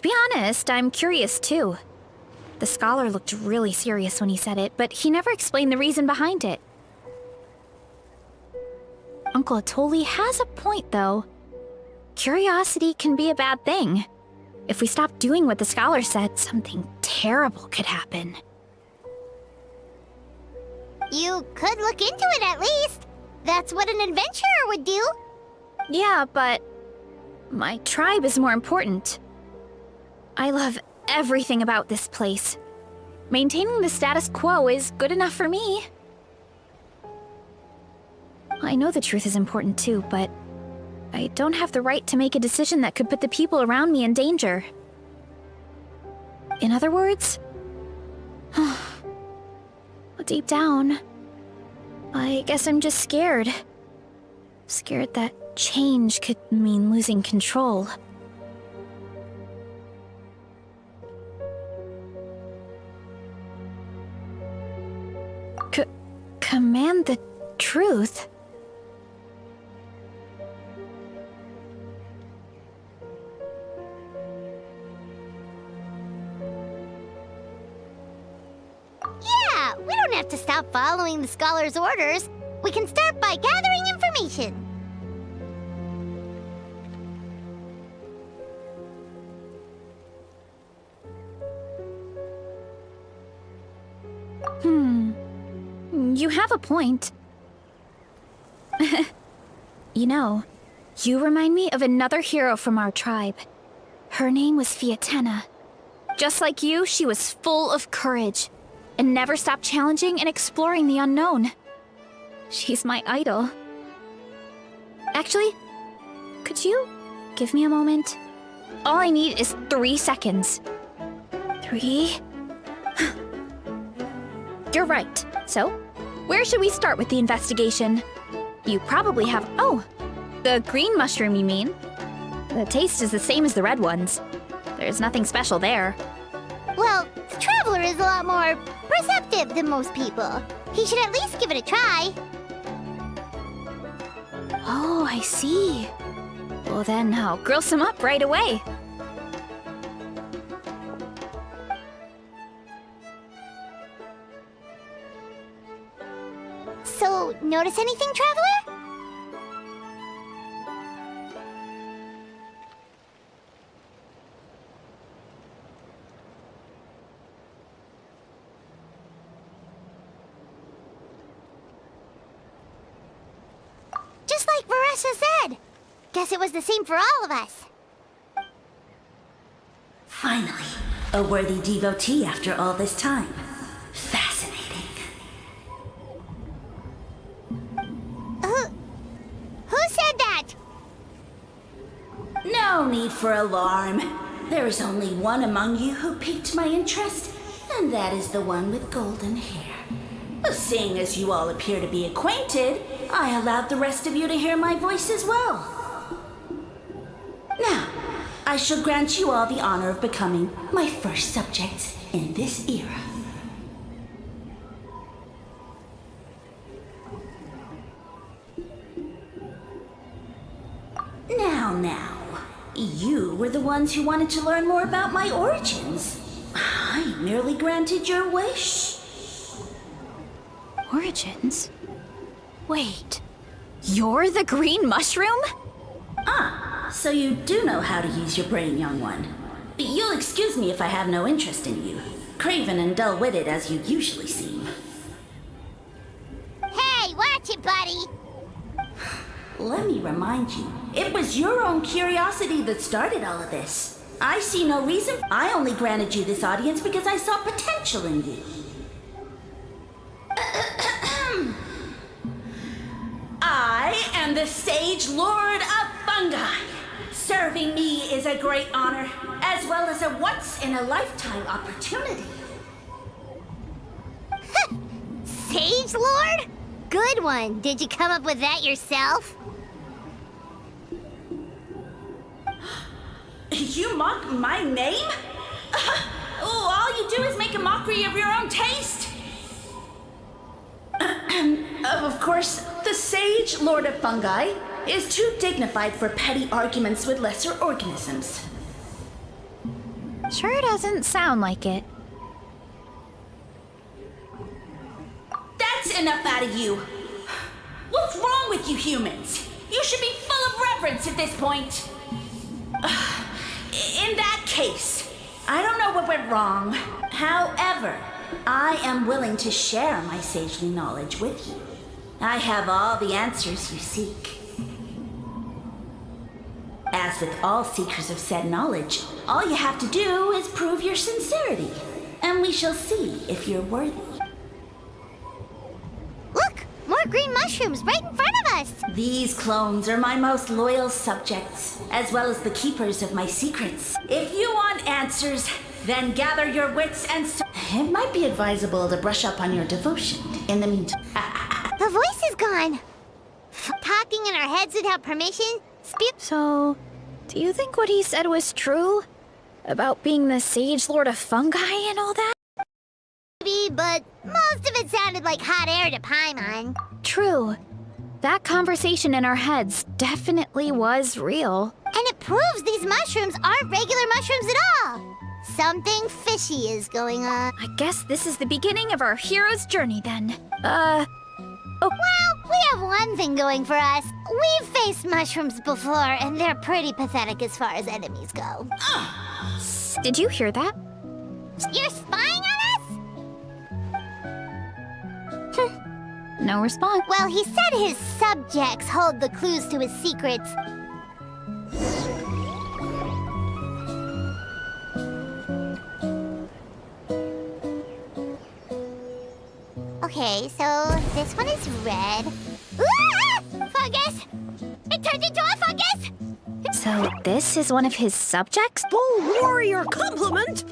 be honest, I'm curious too. The scholar looked really serious when he said it, but he never explained the reason behind it. Uncle Atoli has a point, though. Curiosity can be a bad thing. If we stop doing what the scholar said, something terrible could happen.
You could look into it at least. That's what an adventurer would do.
Yeah, but my tribe is more important. I love everything about this place. Maintaining the status quo is good enough for me. I know the truth is important too, but I don't have the right to make a decision that could put the people around me in danger. In other words, deep down, I guess I'm just scared. Scared that change could mean losing control. Command the truth?
Yeah, we don't have to stop following the scholar's orders. We can start by gathering information.
You have a point. You know, you remind me of another hero from our tribe. Her name was Fiatena. Just like you, she was full of courage and never stopped challenging and exploring the unknown. She's my idol. Actually, could you give me a moment? All I need is 3 seconds. 3? You're right. So, where should we start with the investigation? You probably have... Oh, the green mushroom, you mean? The taste is the same as the red ones. There's nothing special there.
Well, the traveler is a lot more perceptive than most people. He should at least give it a try.
Oh, I see. Well then, I'll grill some up right away.
So, notice anything, traveler? Just like Varessa said. Guess it was the same for all of us.
Finally, a worthy devotee after all this time. Fascinating.
Who said that?
No need for alarm. There is only one among you who piqued my interest, and that is the one with golden hair. Seeing as you all appear to be acquainted, I allowed the rest of you to hear my voice as well. Now, I shall grant you all the honor of becoming my first subjects in this era. Now, you were the ones who wanted to learn more about my origins. I merely granted your wish.
Origins? Wait, you're the green mushroom?
So you do know how to use your brain, young one. You'll excuse me if I have no interest in you, craven and dull-witted as you usually seem.
Hey, watch it, buddy!
Let me remind you, it was your own curiosity that started all of this. I see no reason. I only granted you this audience because I saw potential in you. I am the Sage Lord of Fungi. Serving me is a great honor, as well as a once-in-a-lifetime opportunity.
Sage Lord? Good one. Did you come up with that yourself?
You mock my name? All you do is make a mockery of your own taste. Of course, the Sage Lord of Fungi is too dignified for petty arguments with lesser organisms.
Sure doesn't sound like it.
That's enough out of you. What's wrong with you humans? You should be full of reverence at this point. In that case, I don't know what went wrong. However, I am willing to share my sagely knowledge with you. I have all the answers you seek. As with all seekers of said knowledge, all you have to do is prove your sincerity, and we shall see if you're worthy.
Look! More green mushrooms right in front of us!
These clones are my most loyal subjects, as well as the keepers of my secrets. If you want answers, then gather your wits and it might be advisable to brush up on your devotion in the meantime.
The voice is gone. Talking in our heads without permission?
So, do you think what he said was true? About being the Sage Lord of Fungi and all that?
Maybe, but most of it sounded like hot air to Paimon.
True. That conversation in our heads definitely was real.
And it proves these mushrooms aren't regular mushrooms at all. Something fishy is going on.
I guess this is the beginning of our hero's journey then.
Well, we have one thing going for us. We've faced mushrooms before, and they're pretty pathetic as far as enemies go.
Did you hear that?
You're spying on us?
No response.
Well, he said his subjects hold the clues to his secrets. Okay, so this one is red. Ah! Fungus! It turned into a fungus!
So this is one of his subjects?
Bull Warrior compliment?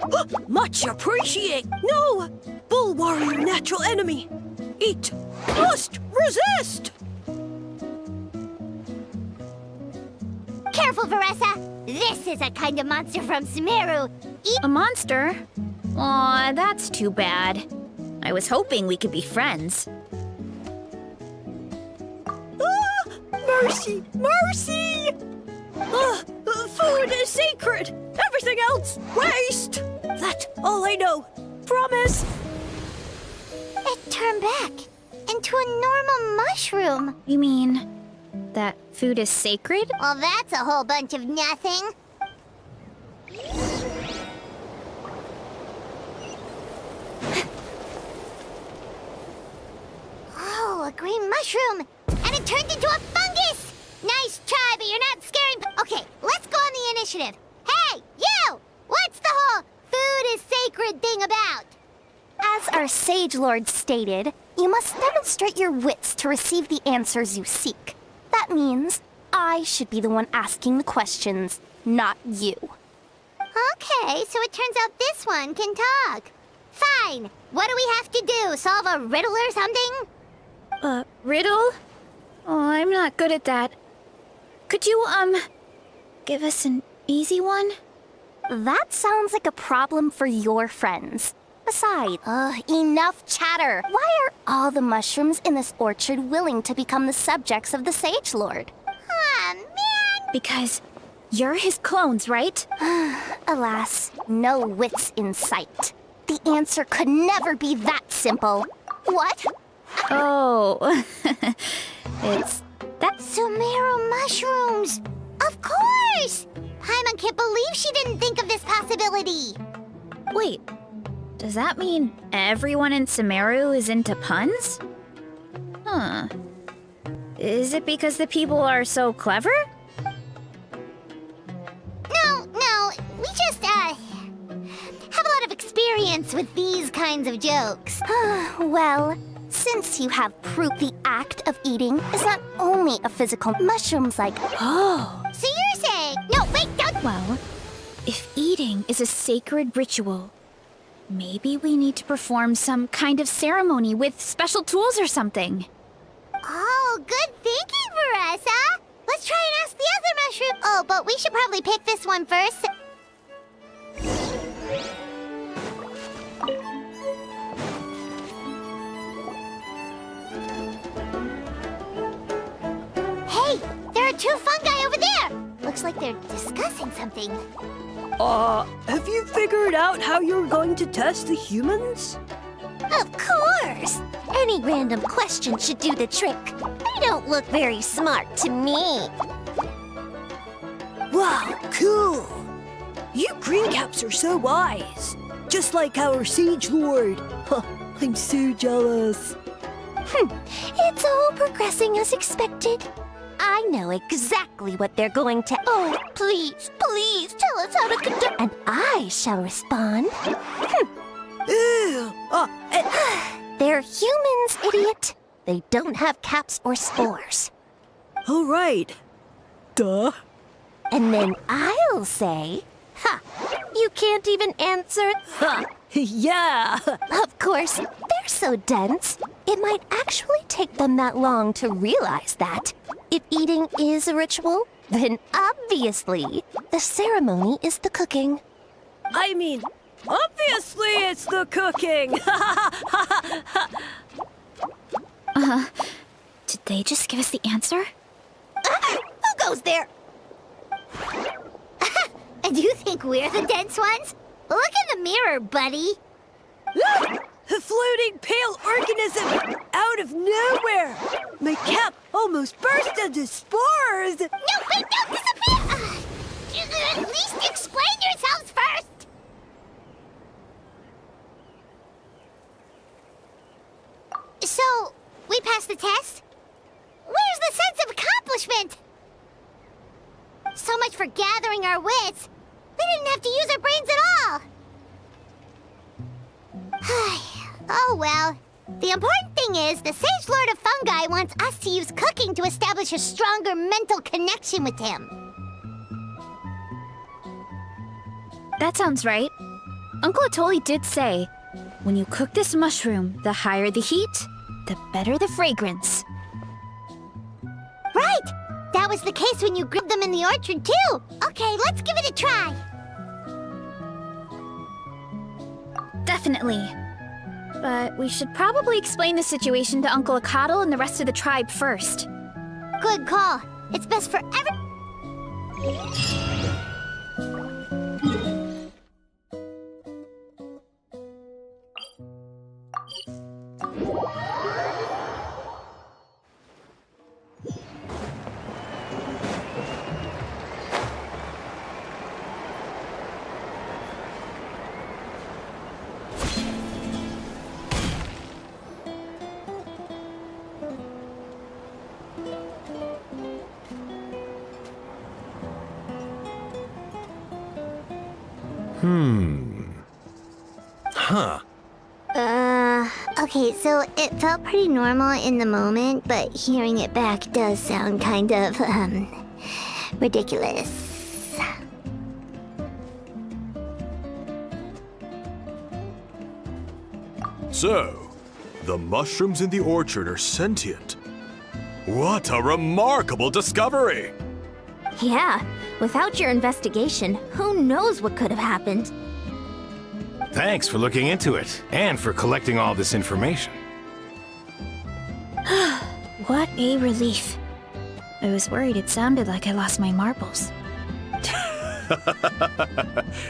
Much appreciate. No! Bull Warrior natural enemy. Eat. Must resist!
Careful, Veressa! This is a kind of monster from Sumeru.
A monster? Aw, that's too bad. I was hoping we could be friends.
Ah! Mercy! Mercy! Food is sacred! Everything else, waste! That's all I know. Promise!
It turned back into a normal mushroom.
You mean that food is sacred?
Well, that's a whole bunch of nothing. Oh, a green mushroom! And it turned into a fungus! Nice try, but you're not scaring... Okay, let's go on the initiative. Hey, you! What's the whole food is sacred thing about?
As our Sage Lord stated, you must demonstrate your wits to receive the answers you seek. That means I should be the one asking the questions, not you.
Okay, so it turns out this one can talk. Fine. What do we have to do? Solve a riddle or something?
Riddle? Oh, I'm not good at that. Could you, give us an easy one?
That sounds like a problem for your friends. Besides, enough chatter. Why are all the mushrooms in this orchard willing to become the subjects of the Sage Lord?
Aw, man!
Because you're his clones, right?
Alas, no wits in sight. The answer could never be that simple. What?
Oh, it's that.
Sumeru mushrooms! Of course! Paimon can't believe she didn't think of this possibility.
Wait, does that mean everyone in Sumeru is into puns? Huh. Is it because the people are so clever?
No, we just, have a lot of experience with these kinds of jokes.
Well, since you have proof the act of eating is not only a physical, mushrooms like,
Oh.
So you're saying... No, wait, don't...
Well, if eating is a sacred ritual, maybe we need to perform some kind of ceremony with special tools or something.
Oh, good thinking, Veressa. Let's try and ask the other mushroom. Oh, but we should probably pick this one first. two fungi over there. Looks like they're discussing something.
Have you figured out how you're going to test the humans?
Of course! Any random question should do the trick. They don't look very smart to me.
Wow, cool! You greencaps are so wise. Just like our Sage Lord. Huh, I'm so jealous.
It's all progressing as expected. I know exactly what they're going to... Oh, please, please tell us how to conduct... And I shall respond.
Ew!
They're humans, idiot. They don't have caps or spores.
All right. Duh.
And then I'll say... Ha! You can't even answer...
Ha! Yeah!
Of course, they're so dense, it might actually take them that long to realize that. If eating is a ritual, then obviously the ceremony is the cooking.
I mean, obviously it's the cooking!
Did they just give us the answer?
Who goes there?
And you think we're the dense ones? Look in the mirror, buddy.
A floating pale organism out of nowhere! My cap almost burst into spores!
No, wait, don't disappear! At least explain yourselves first! So, we passed the test? Where's the sense of accomplishment? So much for gathering our wits. We didn't have to use our brains at all. Oh well. The important thing is the Sage Lord of Fungi wants us to use cooking to establish a stronger mental connection with him.
That sounds right. Uncle Atoli did say, when you cook this mushroom, the higher the heat, the better the fragrance.
Right! That was the case when you grilled them in the orchard too! Okay, let's give it a try!
Definitely. But we should probably explain the situation to Uncle Akatl and the rest of the tribe first.
Good call. It's best for
Huh.
Okay, so it felt pretty normal in the moment, but hearing it back does sound kind of, ridiculous.
So, the mushrooms in the orchard are sentient. What a remarkable discovery!
Yeah, without your investigation, who knows what could have happened?
Thanks for looking into it, and for collecting all this information.
What a relief. I was worried it sounded like I lost my marbles.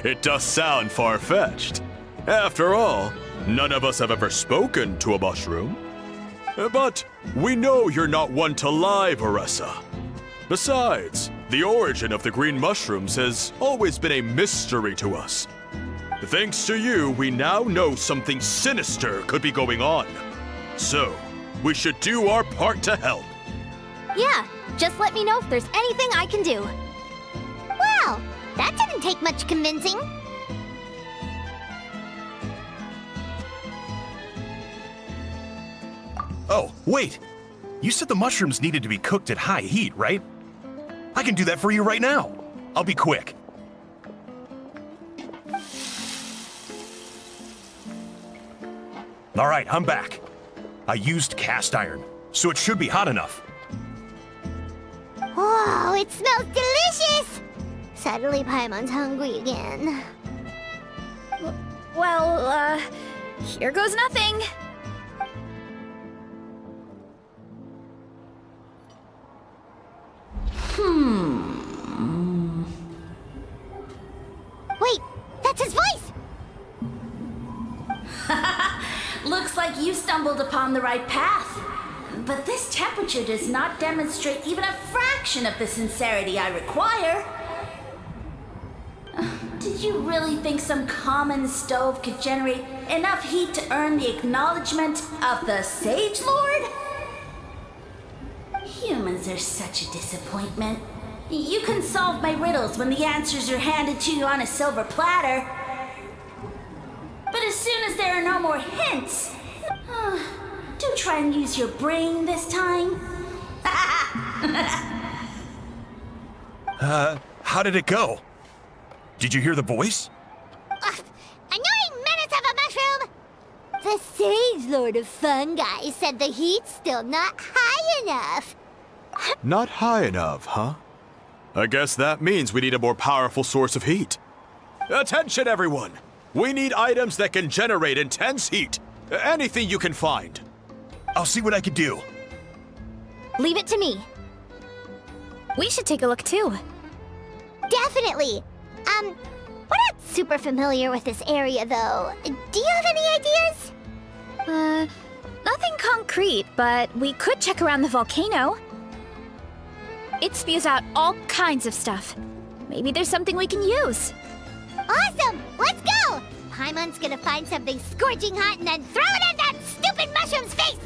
It does sound far-fetched. After all, none of us have ever spoken to a mushroom. But we know you're not one to lie, Veressa. Besides, the origin of the green mushrooms has always been a mystery to us. Thanks to you, we now know something sinister could be going on. So, we should do our part to help.
Yeah, just let me know if there's anything I can do.
Wow, that didn't take much convincing.
Oh, wait! You said the mushrooms needed to be cooked at high heat, right? I can do that for you right now. I'll be quick. All right, I'm back. I used cast iron, so it should be hot enough.
Whoa, it smells delicious! Suddenly Paimon's hungry again.
Well, here goes nothing.
stumbled upon the right path. But this temperature does not demonstrate even a fraction of the sincerity I require. Did you really think some common stove could generate enough heat to earn the acknowledgement of the Sage Lord? Humans are such a disappointment. You can solve my riddles when the answers are handed to you on a silver platter. But as soon as there are no more hints, do try and use your brain this time.
How did it go? Did you hear the voice?
Annoying menace of a mushroom! The Sage Lord of Fungi said the heat's still not high enough.
Not high enough, huh? I guess that means we need a more powerful source of heat. Attention, everyone! We need items that can generate intense heat. Anything you can find.
I'll see what I can do.
Leave it to me.
We should take a look too.
Definitely. We're not super familiar with this area, though. Do you have any ideas?
Nothing concrete, but we could check around the volcano. It spews out all kinds of stuff. Maybe there's something we can use.
Awesome! Let's go! Paimon's gonna find something scorching hot and then throw it at that stupid mushroom's face!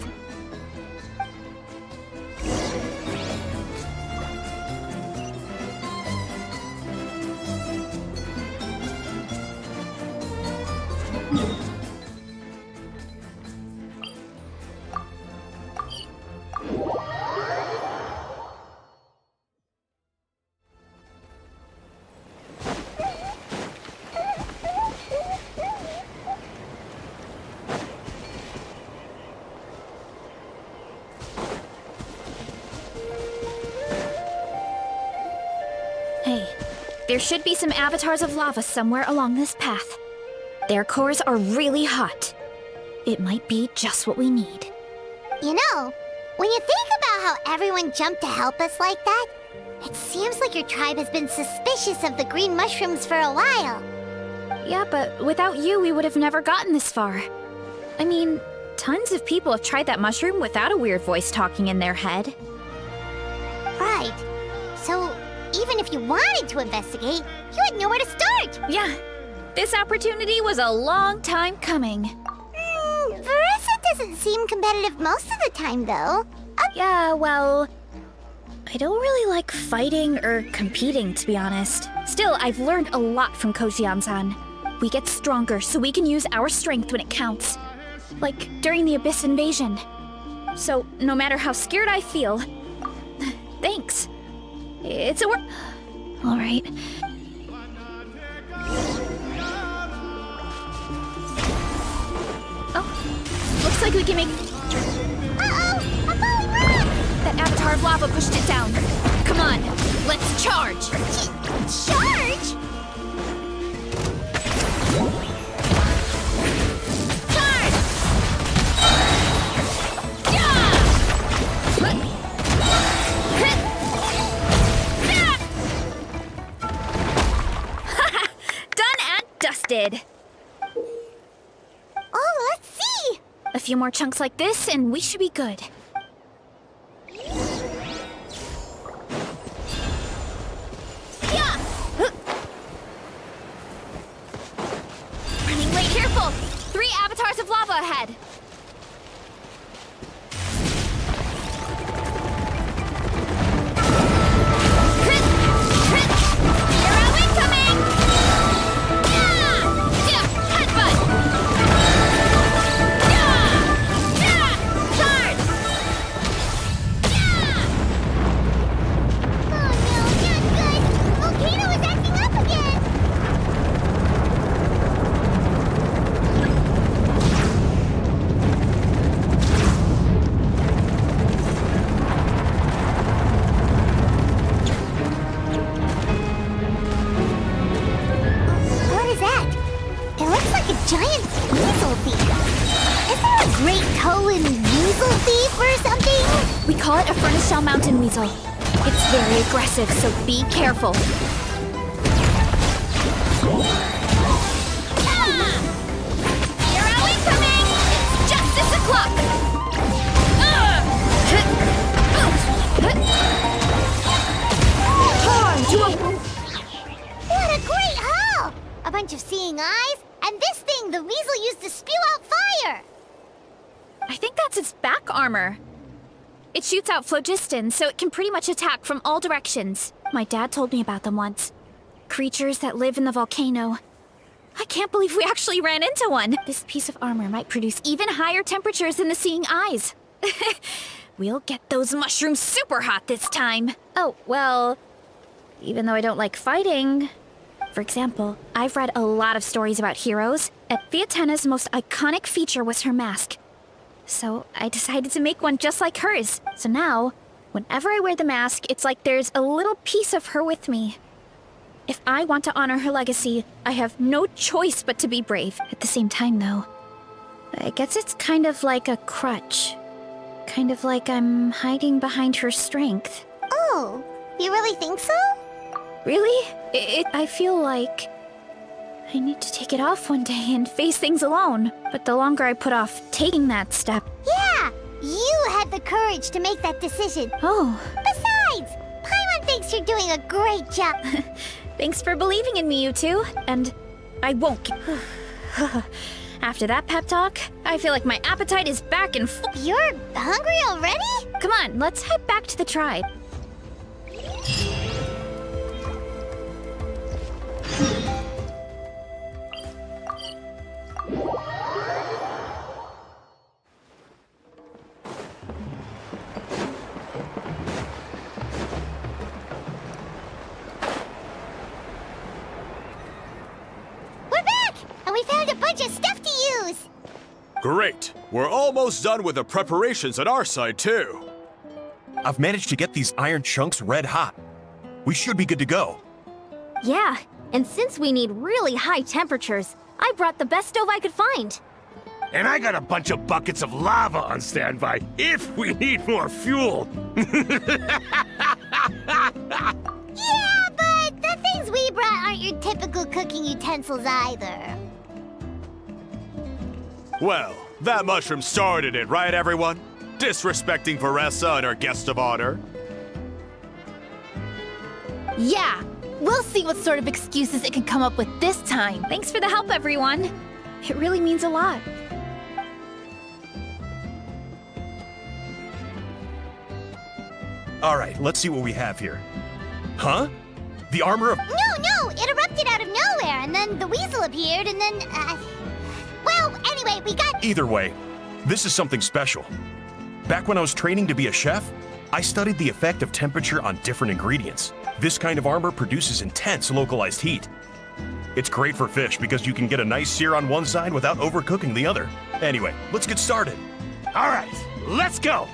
Hey, there should be some avatars of lava somewhere along this path. Their cores are really hot. It might be just what we need.
You know, when you think about how everyone jumped to help us like that, it seems like your tribe has been suspicious of the green mushrooms for a while.
Yeah, but without you, we would have never gotten this far. I mean, tons of people have tried that mushroom without a weird voice talking in their head.
Right. So, even if you wanted to investigate, you had nowhere to start.
Yeah, this opportunity was a long time coming.
Veressa doesn't seem competitive most of the time, though.
Yeah, well, I don't really like fighting or competing, to be honest. Still, I've learned a lot from Kojian-san. We get stronger so we can use our strength when it counts. Like during the Abyss invasion. So, no matter how scared I feel, thanks. It's a work. All right. Oh, looks like we can make.
Uh-oh! A falling rock!
That avatar of lava pushed it down. Come on, let's charge.
Charge?
Dusted.
Oh, let's see!
A few more chunks like this, and we should be good. Yeah! Running late, careful! 3 avatars of lava ahead. Call it a furnace shell mountain weasel. It's very aggressive, so be careful. Ah! You're incoming! It's justice o'clock!
bunch of seeing eyes, and this thing the weasel used to spew out fire!
I think that's its back armor. It shoots out phlogiston, so it can pretty much attack from all directions. My dad told me about them once. Creatures that live in the volcano. I can't believe we actually ran into one. This piece of armor might produce even higher temperatures than the seeing eyes. We'll get those mushrooms super hot this time. Oh, well, even though I don't like fighting. For example, I've read a lot of stories about heroes, and Theatena's most iconic feature was her mask. So I decided to make one just like hers. So now, whenever I wear the mask, it's like there's a little piece of her with me. If I want to honor her legacy, I have no choice but to be brave. At the same time, though, I guess it's kind of like a crutch. Kind of like I'm hiding behind her strength.
Oh, you really think so?
Really? I feel like I need to take it off one day and face things alone. But the longer I put off taking that step...
Yeah, you had the courage to make that decision.
Oh,
Besides, Paimon thinks you're doing a great job.
thanks for believing in me, you two. And I won't... After that pep talk, I feel like my appetite is back in full...
You're hungry already?
Come on, let's head back to the tribe.
We're back! And we found a bunch of stuff to use!
Great. We're almost done with the preparations on our side, too.
I've managed to get these iron chunks red hot. We should be good to go.
Yeah, and since we need really high temperatures, I brought the best stove I could find.
And I got a bunch of buckets of lava on standby if we need more fuel.
Yeah, but the things we brought aren't your typical cooking utensils either.
Well, that mushroom started it, right, everyone? Disrespecting Veressa and her guest of honor.
Yeah, we'll see what sort of excuses it can come up with this time.
Thanks for the help, everyone. It really means a lot.
All right, let's see what we have here. Huh? The armor of...
No, it erupted out of nowhere, and then the weasel appeared, and then, Well, anyway, we got...
Either way, this is something special. Back when I was training to be a chef, I studied the effect of temperature on different ingredients. This kind of armor produces intense localized heat. It's great for fish because you can get a nice sear on one side without overcooking the other. Anyway, let's get started.
All right, let's go.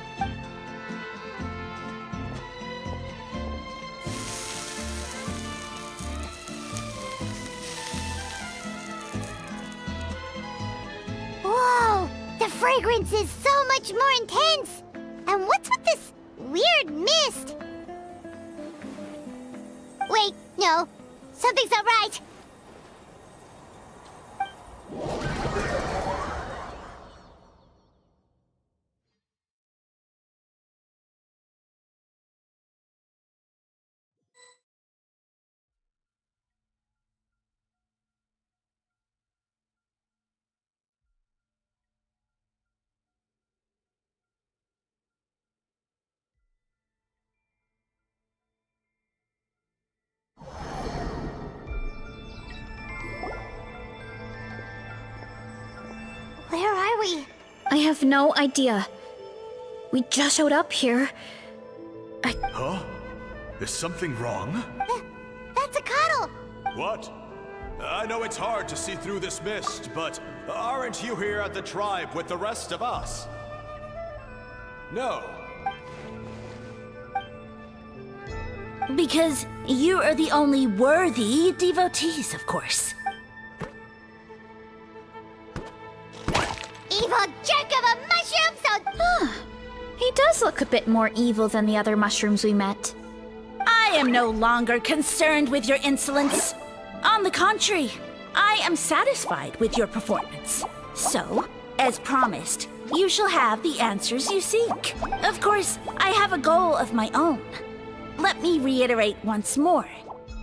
Whoa! The fragrance is so much more intense! And what's with this weird mist? Wait, no. Something's not right. Where are we?
I have no idea. We just showed up here.
Huh? Is something wrong?
That's a cuddle!
What? I know it's hard to see through this mist, but aren't you here at the tribe with the rest of us? No.
Because you are the only worthy devotees, of course.
Evil jerk of a mushroom, so...
He does look a bit more evil than the other mushrooms we met.
I am no longer concerned with your insolence. On the contrary, I am satisfied with your performance. So, as promised, you shall have the answers you seek. Of course, I have a goal of my own. Let me reiterate once more.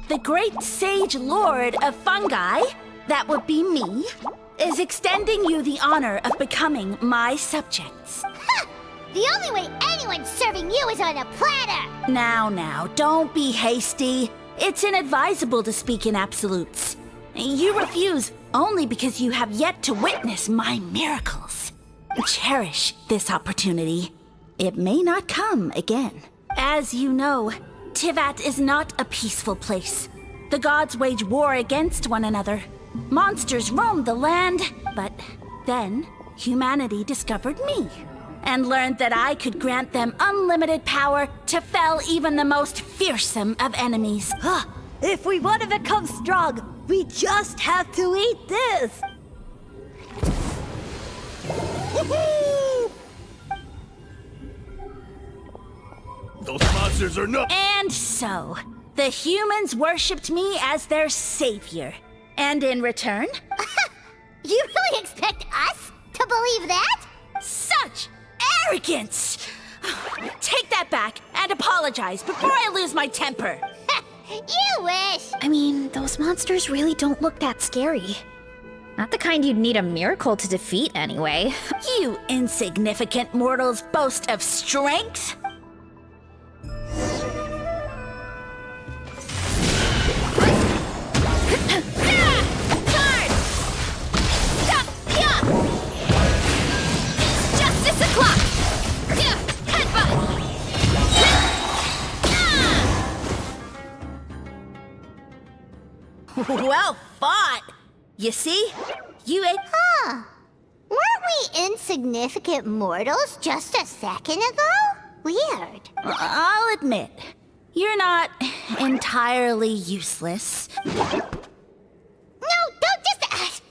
The great sage lord of fungi, that would be me, is extending you the honor of becoming my subjects.
The only way anyone's serving you is on a platter!
Now, don't be hasty. It's inadvisable to speak in absolutes. You refuse only because you have yet to witness my miracles. Cherish this opportunity. It may not come again. As you know, Tivat is not a peaceful place. The gods wage war against one another. Monsters roam the land, but then humanity discovered me and learned that I could grant them unlimited power to fell even the most fearsome of enemies.
If we want to become strong, we just have to eat this!
Woohoo! Those monsters are no.
And so, the humans worshipped me as their savior. And in return,
You really expect us to believe that?
such arrogance! Take that back and apologize before I lose my temper.
You wish!
I mean, those monsters really don't look that scary. Not the kind you'd need a miracle to defeat, anyway.
You insignificant mortals boast of strength?
Justice o'clock! Headbutt!
Well fought! You see? You ate.
Huh. Weren't we insignificant mortals just a second ago? Weird.
I'll admit, you're not entirely useless.
No, don't just...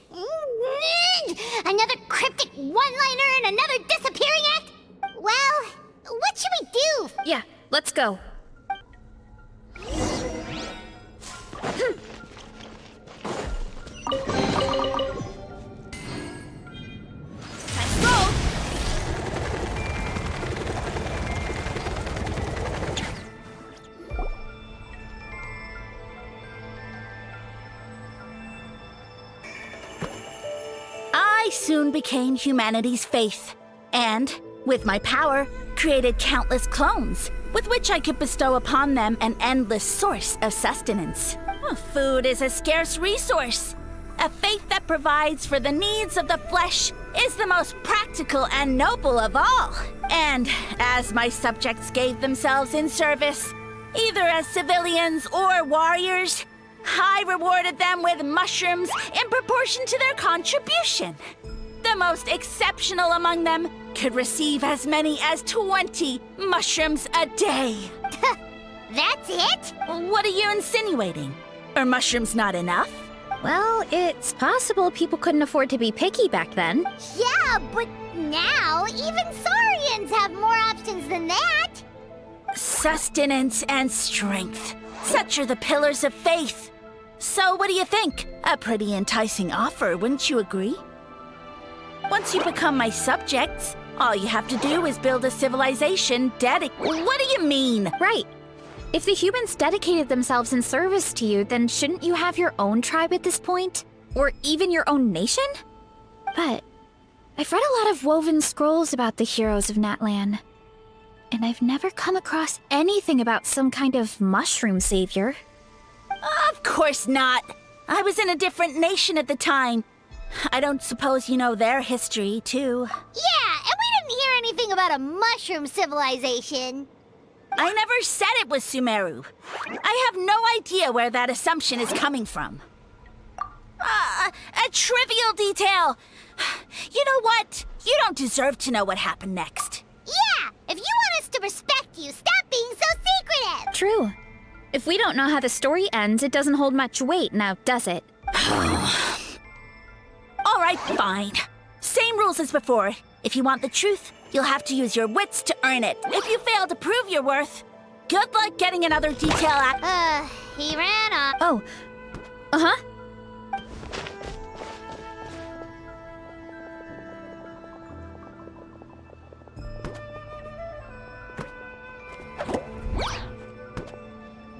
another cryptic one-liner and another disappearing act? Well, what should we do?
Yeah, let's go.
Let's go! I soon became humanity's faith, and, with my power, created countless clones, with which I could bestow upon them an endless source of sustenance. Food is a scarce resource. A faith that provides for the needs of the flesh is the most practical and noble of all. And as my subjects gave themselves in service, either as civilians or warriors, I rewarded them with mushrooms in proportion to their contribution. The most exceptional among them could receive as many as 20 mushrooms a day.
That's it?
What are you insinuating? Are mushrooms not enough?
Well, it's possible people couldn't afford to be picky back then.
Yeah, but now even Saurians have more options than that.
Sustenance and strength. Such are the pillars of faith. So what do you think? A pretty enticing offer, wouldn't you agree? Once you become my subjects, all you have to do is build a civilization What do you mean?
Right. If the humans dedicated themselves in service to you, then shouldn't you have your own tribe at this point? Or even your own nation? But I've read a lot of woven scrolls about the heroes of Natlan, and I've never come across anything about some kind of mushroom savior.
Of course not. I was in a different nation at the time. I don't suppose you know their history, too.
Yeah, and we didn't hear anything about a mushroom civilization.
I never said it was Sumeru. I have no idea where that assumption is coming from. A trivial detail. You know what? You don't deserve to know what happened next.
Yeah, if you want us to respect you, stop being so secretive.
True. If we don't know how the story ends, it doesn't hold much weight now, does it?
All right, fine. Same rules as before. If you want the truth, you'll have to use your wits to earn it. If you fail to prove your worth, good luck getting another detail
He ran off.
Oh. Uh-huh.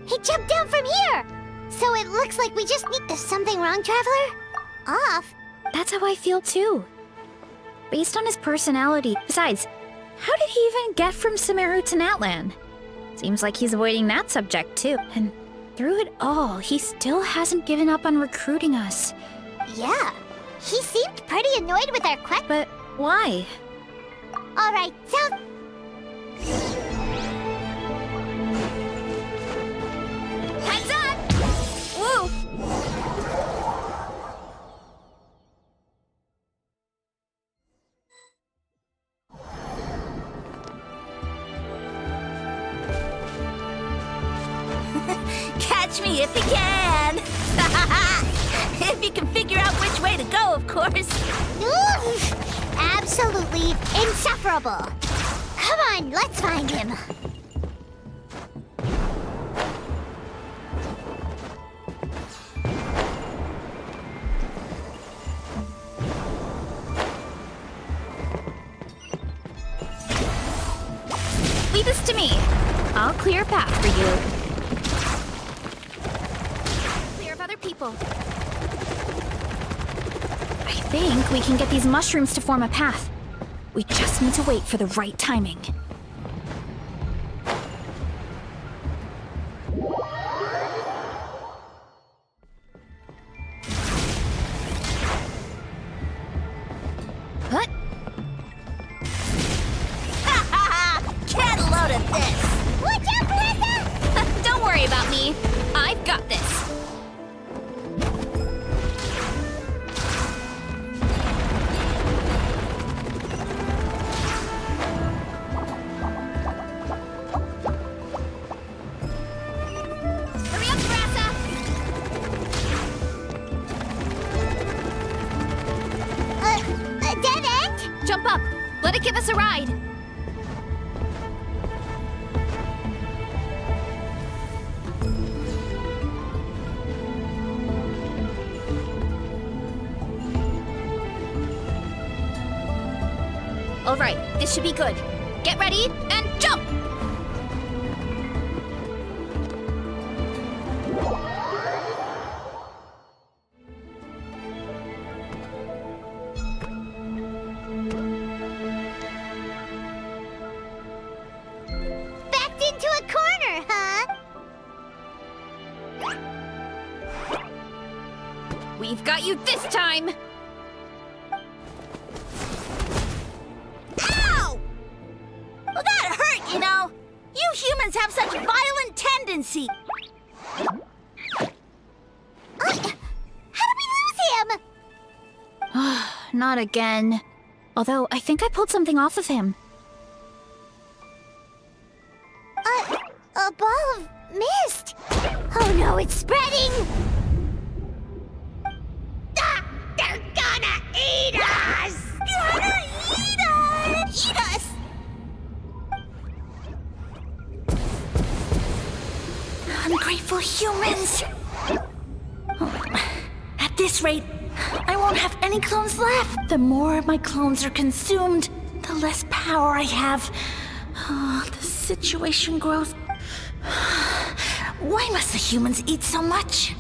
He jumped down from here. So it looks like we just need... Is something wrong, Traveler? off.
That's how I feel too. Based on his personality. Besides, how did he even get from Sumeru to Natlan? Seems like he's avoiding that subject too. And through it all, he still hasn't given up on recruiting us.
Yeah, he seemed pretty annoyed with our quest.
But why?
All right, so
Heads up! Woo!
Catch me if you can! If you can figure out which way to go, of course.
oof, absolutely insufferable. Come on, let's find him.
Leave this to me. I'll clear a path for you. Clear of other people. I think we can get these mushrooms to form a path. We just need to wait for the right timing. What?
Get a load of this!
Watch out, Melissa!
Don't worry about me. I've got this. Hurry up, Brassa!
A dead end?
Jump up. Let it give us a ride. All right, this should be good. Get ready and jump!
Backed into a corner, huh?
We've got you this time!
Ow! Well, that hurt, you know. You humans have such a violent tendency.
How did we lose him?
Not again. Although, I think I pulled something off of him.
A ball of mist. Oh no, it's spreading. Ah, they're gonna eat us! Gonna eat us! Eat us!
Ungrateful humans! At this rate, I won't have any clones left. The more my clones are consumed, the less power I have. Oh, the situation grows. Why must the humans eat so much?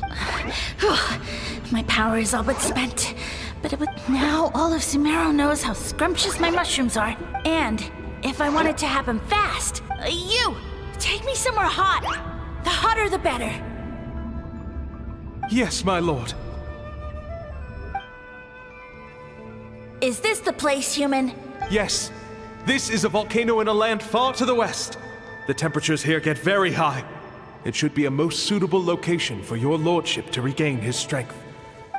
My power is all but spent. But now all of Sumeru knows how scrumptious my mushrooms are. And if I want it to happen fast, you, take me somewhere hot. The hotter the better.
Yes, my lord.
Is this the place, human?
Yes. This is a volcano in a land far to the west. The temperatures here get very high. It should be a most suitable location for your lordship to regain his strength.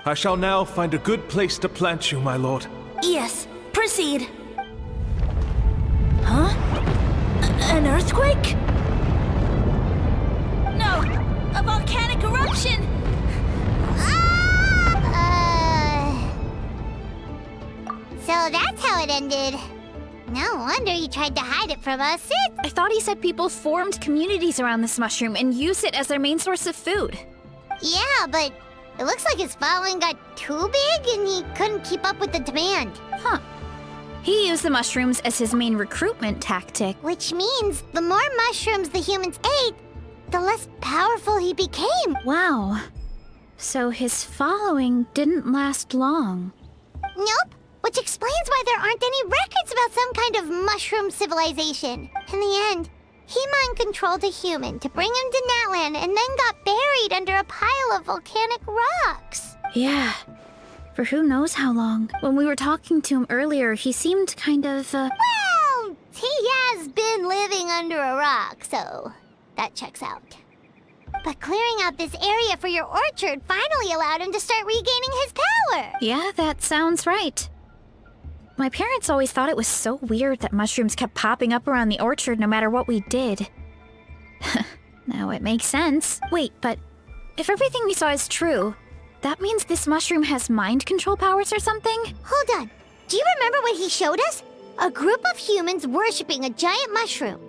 I shall now find a good place to plant you, my lord.
Yes, proceed. Huh? An earthquake? No, a volcanic eruption!
So that's how it ended. No wonder he tried to hide it from us.
I thought he said people formed communities around this mushroom and used it as their main source of food.
Yeah, but it looks like his following got too big and he couldn't keep up with the demand.
Huh. He used the mushrooms as his main recruitment tactic.
Which means the more mushrooms the humans ate, the less powerful he became.
Wow. So his following didn't last long.
Nope. Which explains why there aren't any records about some kind of mushroom civilization. In the end, he mind-controlled a human to bring him to Natland and then got buried under a pile of volcanic rocks.
Yeah. For who knows how long. When we were talking to him earlier, he seemed kind of,
Well, he has been living under a rock, so that checks out. But clearing out this area for your orchard finally allowed him to start regaining his power.
Yeah, that sounds right. My parents always thought it was so weird that mushrooms kept popping up around the orchard no matter what we did. Now it makes sense. Wait, but if everything we saw is true, that means this mushroom has mind control powers or something?
Hold on. Do you remember what he showed us? A group of humans worshipping a giant mushroom.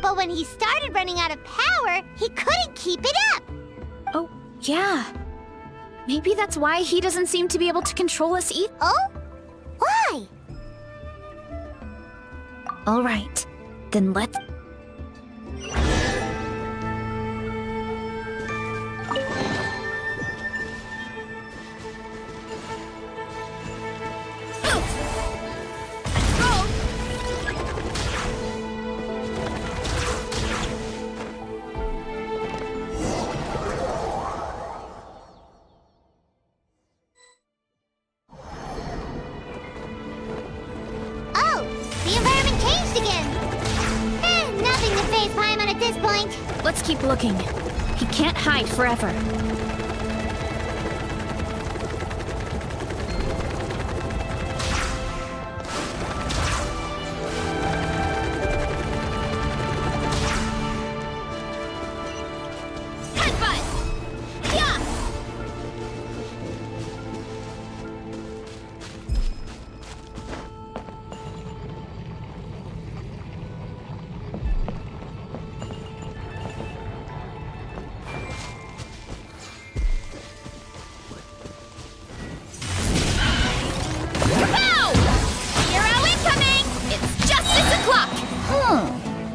But when he started running out of power, he couldn't keep it up.
Oh, yeah. Maybe that's why he doesn't seem to be able to control us either.
Oh? Why?
All right, then let's...
Oh, the environment changed again. Nothing to face Paimon at this point.
Let's keep looking. He can't hide forever.
Headbutt! Yeah!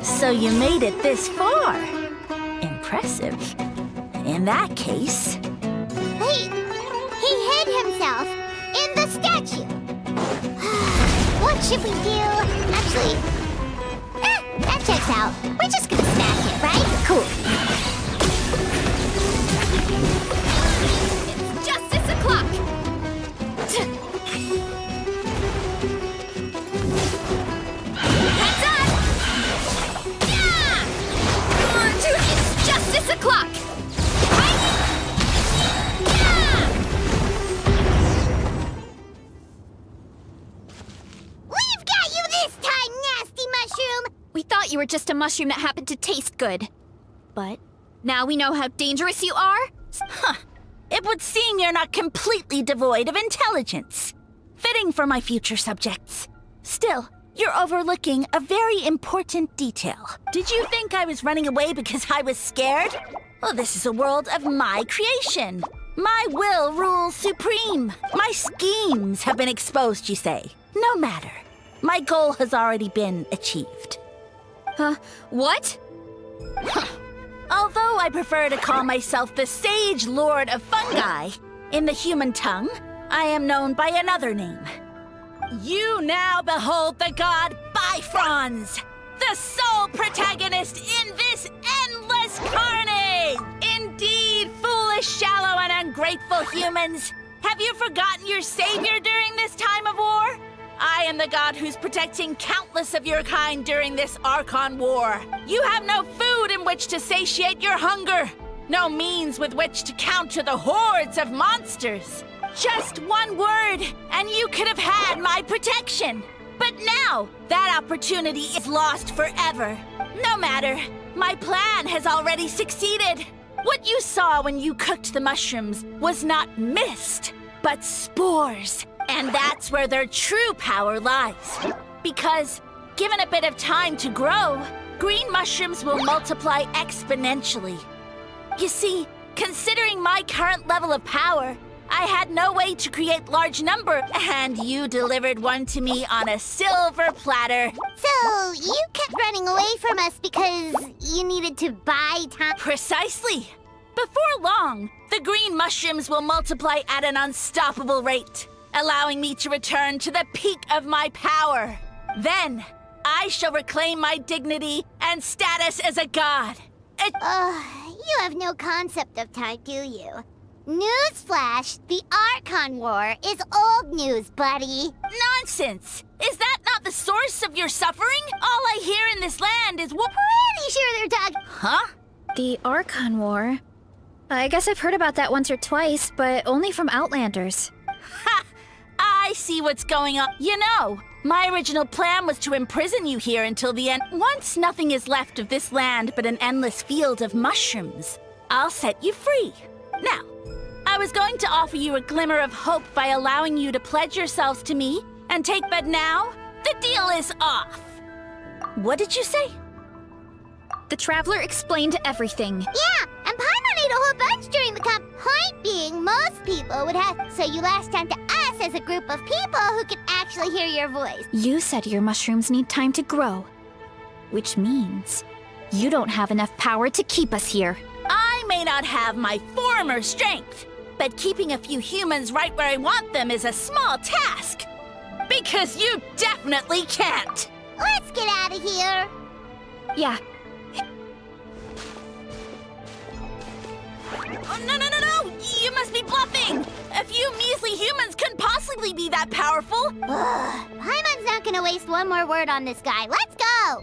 So you made it this far. Impressive. In that case...
He hid himself in the statue. What should we do? Actually, that checks out. We're just gonna smash it, right? Cool.
It's justice o'clock! Heads up! Yeah! It's justice o'clock!
We've got you this time, nasty mushroom!
We thought you were just a mushroom that happened to taste good. But now we know how dangerous you are?
Huh. It would seem you're not completely devoid of intelligence. Fitting for my future subjects. Still, you're overlooking a very important detail. Did you think I was running away because I was scared? Well, this is a world of my creation. My will rules supreme. My schemes have been exposed, you say. No matter. My goal has already been achieved.
What?
Although I prefer to call myself the Sage Lord of Fungi, in the human tongue, I am known by another name. You now behold the god Bifrons, the sole protagonist in this endless carnage! Indeed, foolish, shallow, and ungrateful humans! Have you forgotten your savior during this time of war? I am the god who's protecting countless of your kind during this Archon War. You have no food in which to satiate your hunger, no means with which to counter the hordes of monsters. Just one word, and you could have had my protection. But now, that opportunity is lost forever. No matter, my plan has already succeeded. What you saw when you cooked the mushrooms was not mist, but spores. And that's where their true power lies. Because, given a bit of time to grow, green mushrooms will multiply exponentially. You see, considering my current level of power, I had no way to create large number, and you delivered one to me on a silver platter.
So, you kept running away from us because you needed to buy time?
Precisely. Before long, the green mushrooms will multiply at an unstoppable rate, allowing me to return to the peak of my power. Then, I shall reclaim my dignity and status as a god.
You have no concept of time, do you? Newsflash, the Archon War is old news, buddy.
Nonsense! Is that not the source of your suffering? All I hear in this land is
Pretty sure they're talking.
Huh?
The Archon War? I guess I've heard about that once or twice, but only from Outlanders.
Ha! I see what's going on. You know, my original plan was to imprison you here until the end. Once nothing is left of this land but an endless field of mushrooms, I'll set you free. Now, I was going to offer you a glimmer of hope by allowing you to pledge yourselves to me and take, but now, the deal is off. What did you say?
The Traveler explained everything.
Yeah, and Paimon ate a whole bunch during the point being, most people would have, so you lashed onto us as a group of people who can actually hear your voice.
You said your mushrooms need time to grow, which means you don't have enough power to keep us here.
I may not have my former strength, but keeping a few humans right where I want them is a small task. Because you definitely can't.
Let's get out of here.
Yeah.
Oh, no! You must be bluffing! A few measly humans couldn't possibly be that powerful!
Paimon's not gonna waste one more word on this guy. Let's go!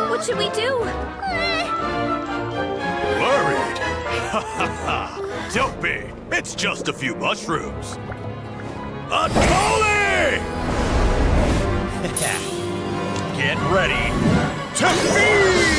What should we do?
Worried? Ha ha ha! Don't be! It's just a few mushrooms. Atoli!
Get ready to feast!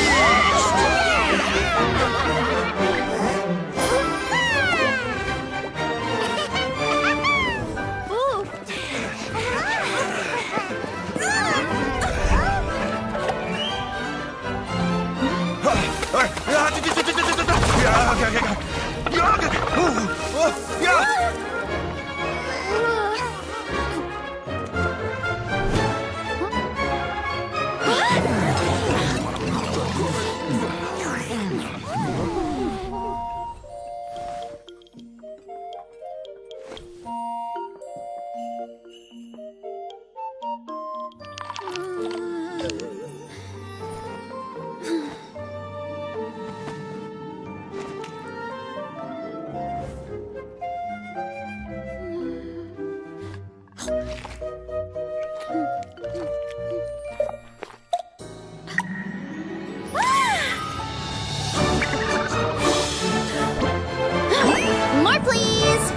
More, please!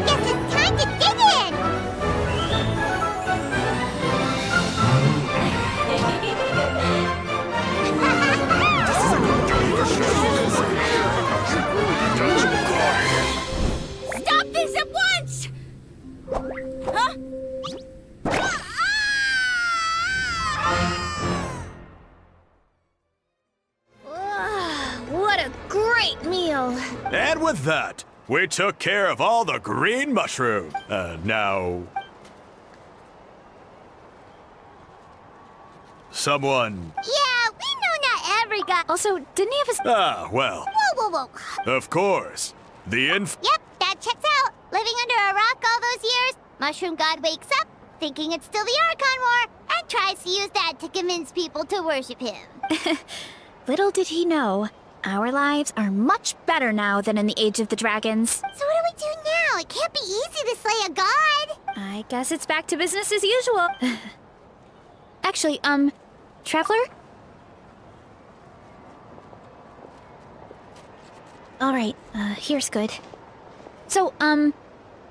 Guess it's time to dig in!
Stop this at once! Huh?
What a great meal!
And with that, we took care of all the green mushroom. Now... Someone...
Yeah, we know not every guy.
Also, didn't he have his...
Ah, well,
Whoa.
of course. The
Yep, that checks out. Living under a rock all those years, Mushroom God wakes up, thinking it's still the Archon War, and tries to use that to convince people to worship him.
Little did he know, our lives are much better now than in the Age of the Dragons.
So what do we do now? It can't be easy to slay a god.
I guess it's back to business as usual. Actually, Traveler? Alright, here's good. So,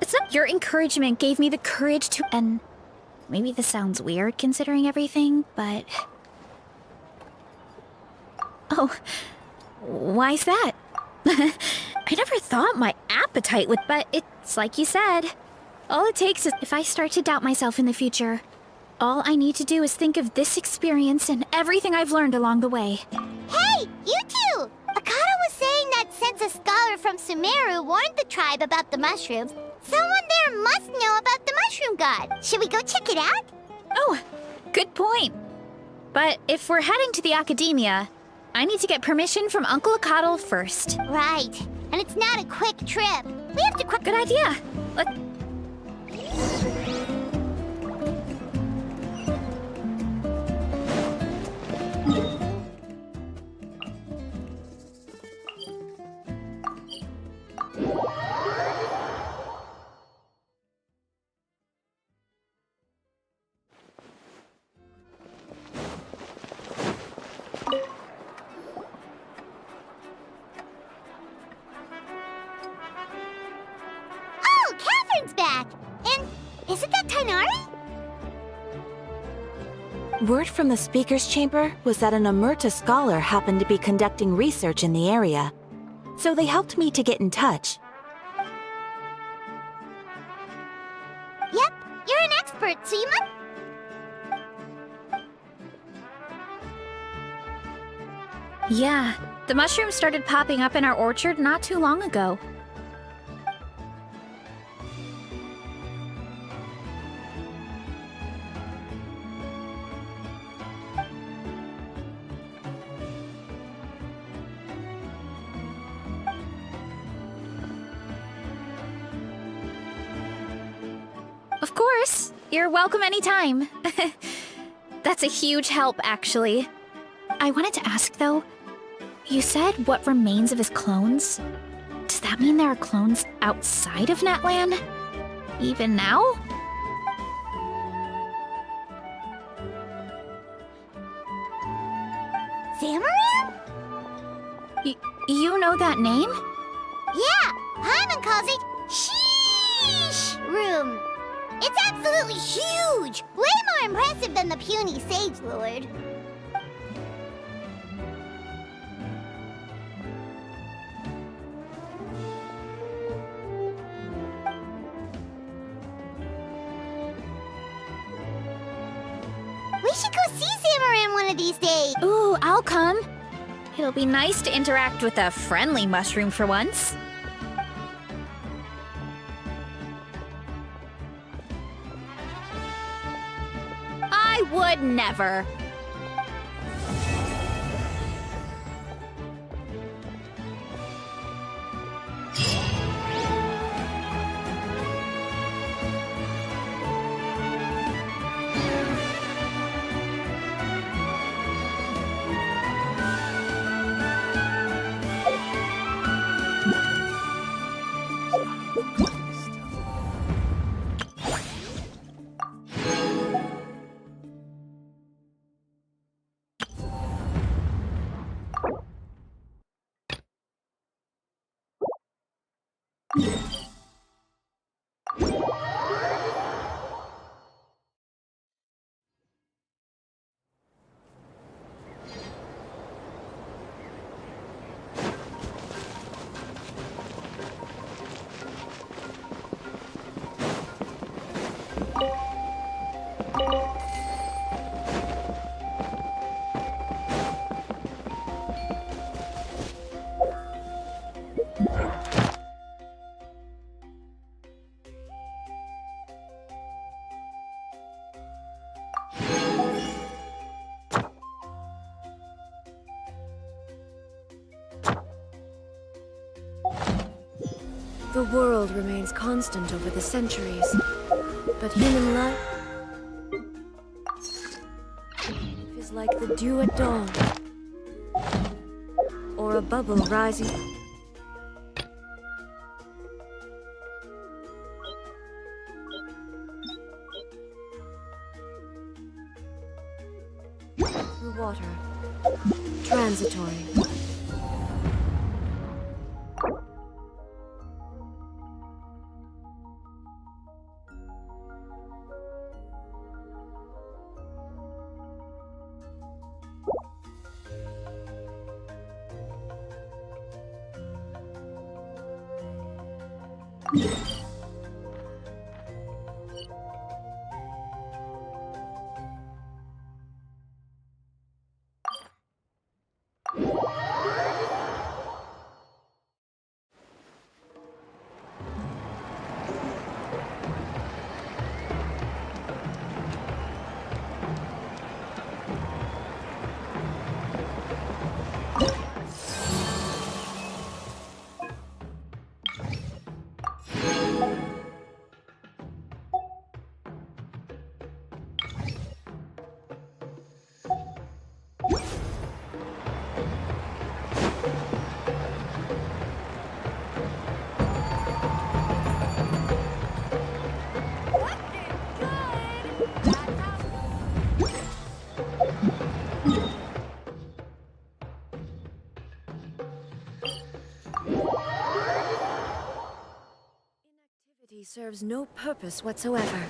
it's not your encouragement gave me the courage to... And maybe this sounds weird considering everything, but... Oh, why's that? I never thought my appetite would, but it's like you said. All it takes is if I start to doubt myself in the future. All I need to do is think of this experience and everything I've learned along the way.
Hey, you two! Akata was saying that since a scholar from Sumeru warned the tribe about the mushrooms, someone there must know about the mushroom god. Should we go check it out?
Oh, good point. But if we're heading to the academia, I need to get permission from Uncle Akatl first.
Right. And it's not a quick trip. We have to
Good idea.
Oh, Catherine's back! And isn't that Tainari?
Word from the speaker's chamber was that an Omerta scholar happened to be conducting research in the area. So they helped me to get in touch.
Yep, you're an expert, so you must...
Yeah, the mushrooms started popping up in our orchard not too long ago. Of course, you're welcome anytime. That's a huge help, actually. I wanted to ask, though, you said what remains of his clones? Does that mean there are clones outside of Natlan? Even now?
Zamaram?
You know that name?
Yeah, Hyman calls it Sheesh Room. It's absolutely huge! Way more impressive than the puny Sage Lord. We should go see Zamaram one of these days.
Ooh, I'll come. It'll be nice to interact with a friendly mushroom for once. I would never.
The world remains constant over the centuries, but human life is like the dew at dawn, or a bubble rising. Through water, transitory. serves no purpose whatsoever.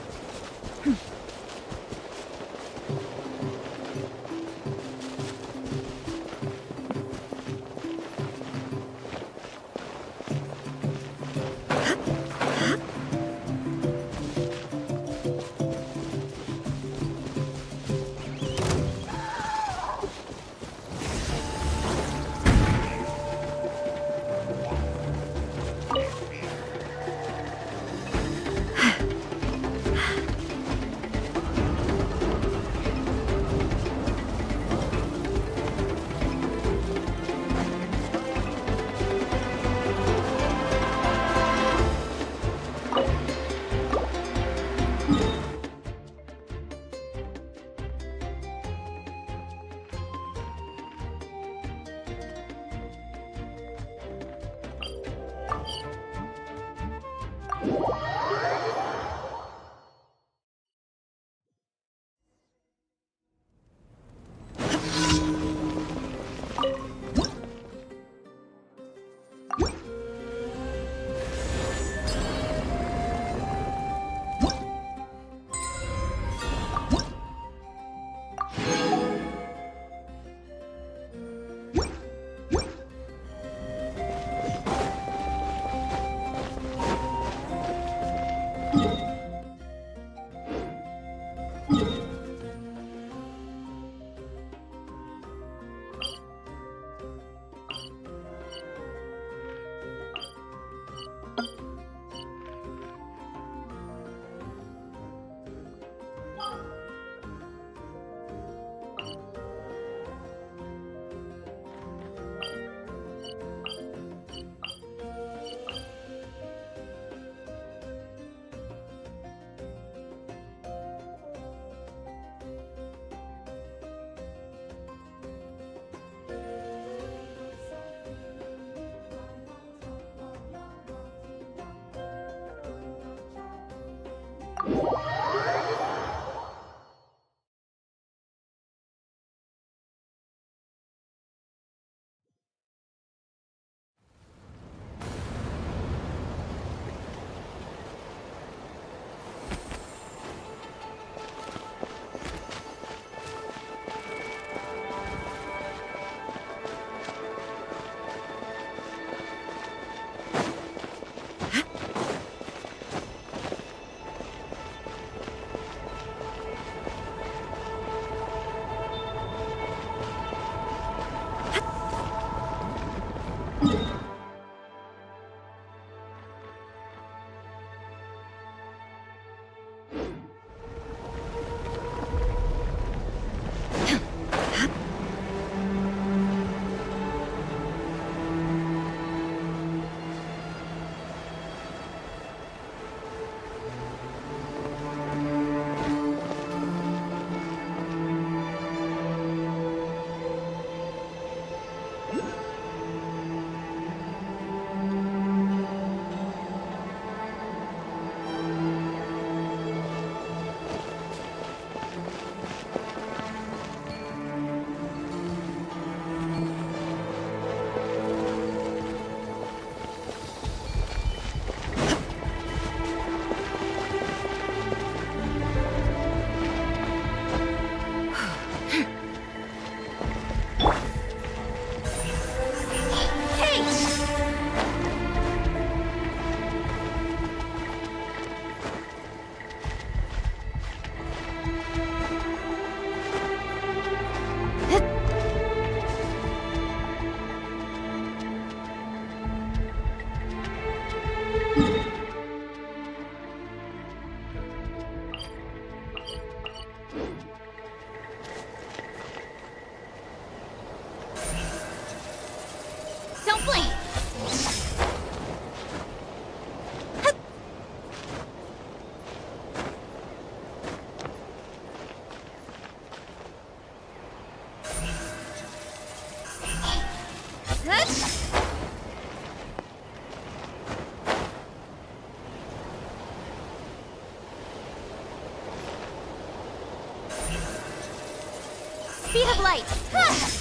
Speed of light! Ha!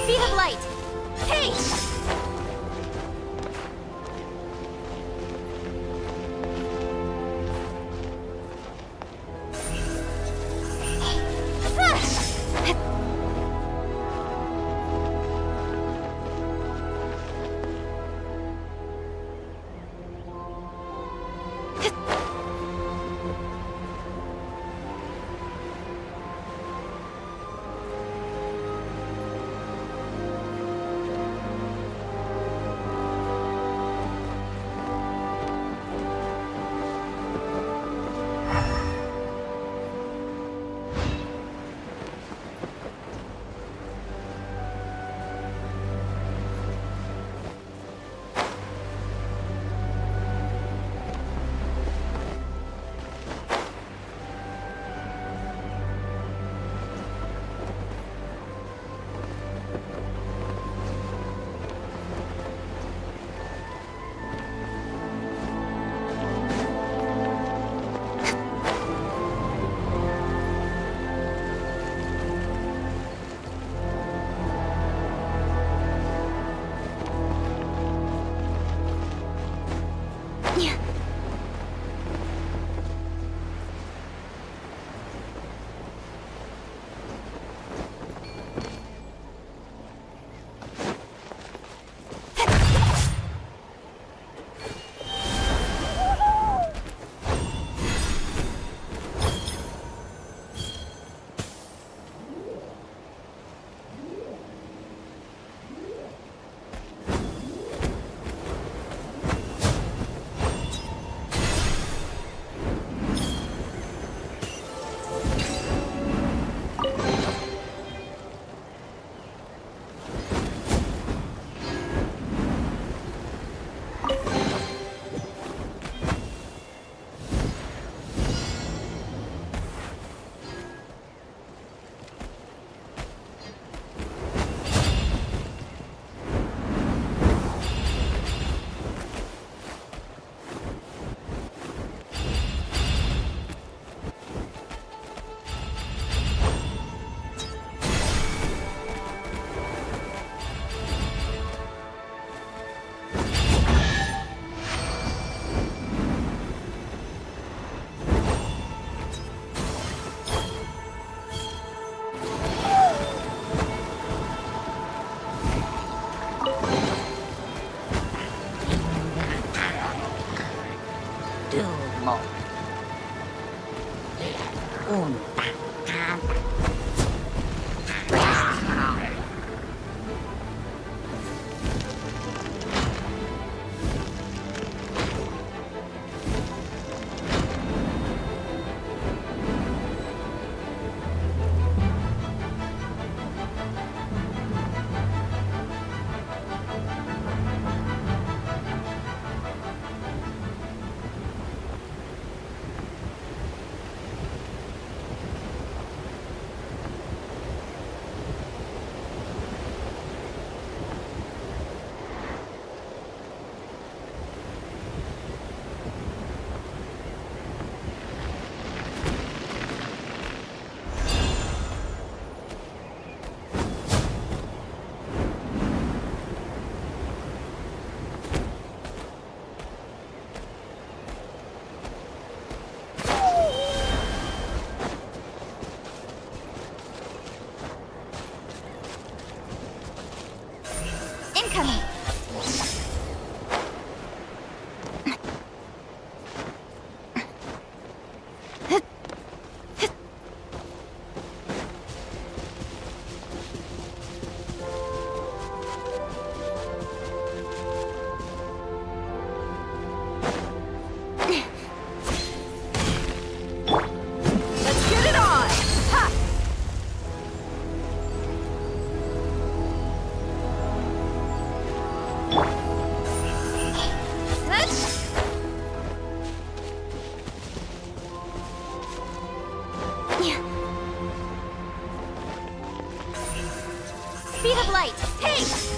Speed of light! Hey! Speed of light! Hey!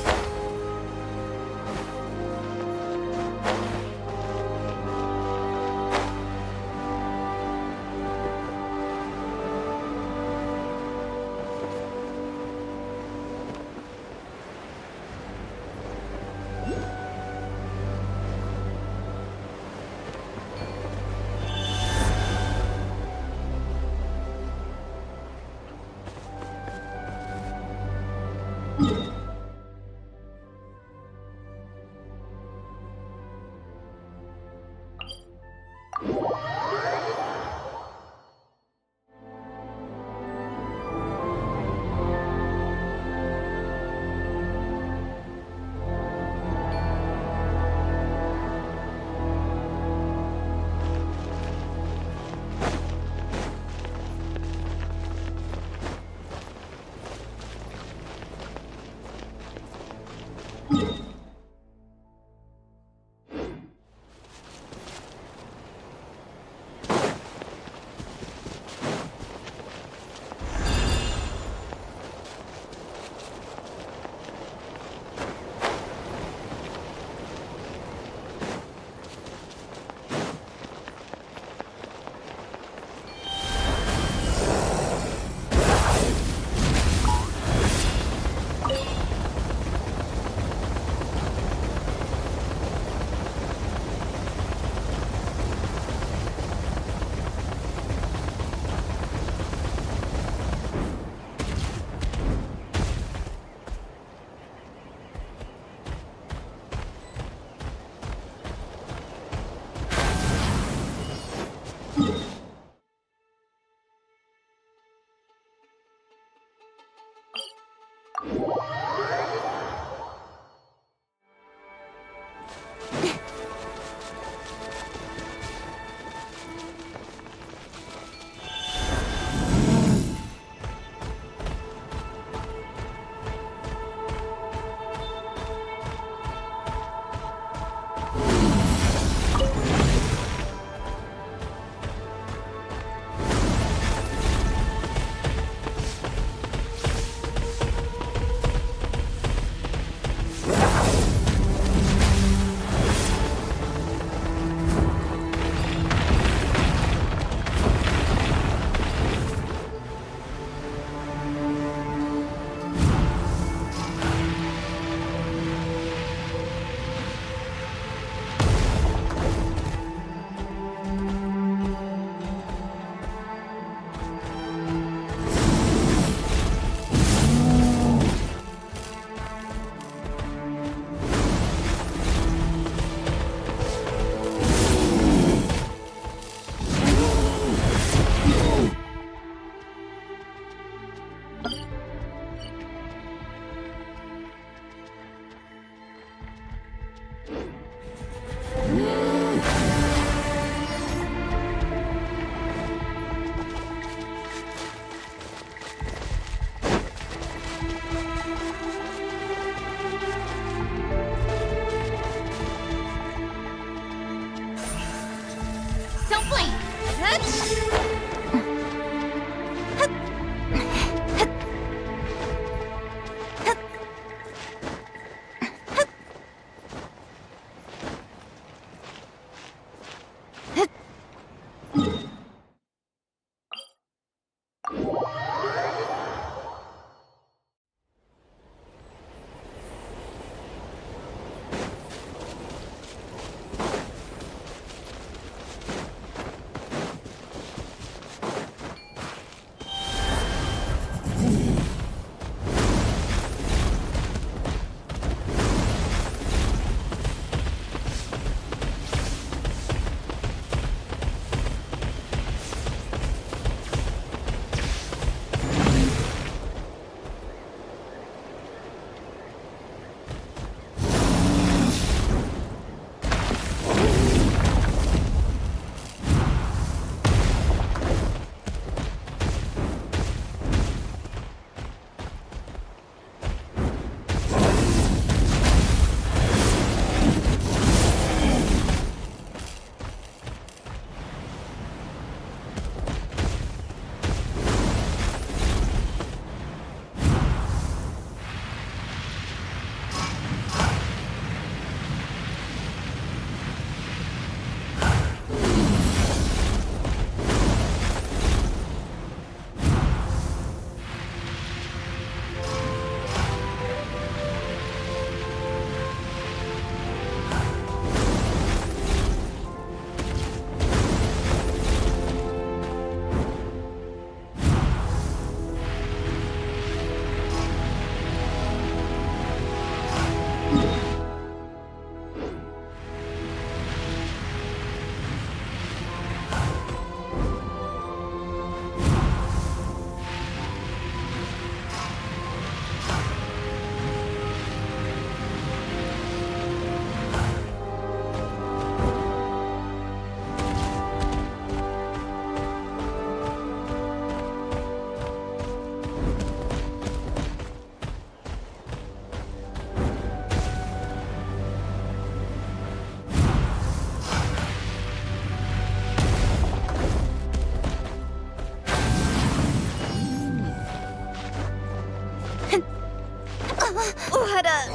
What a...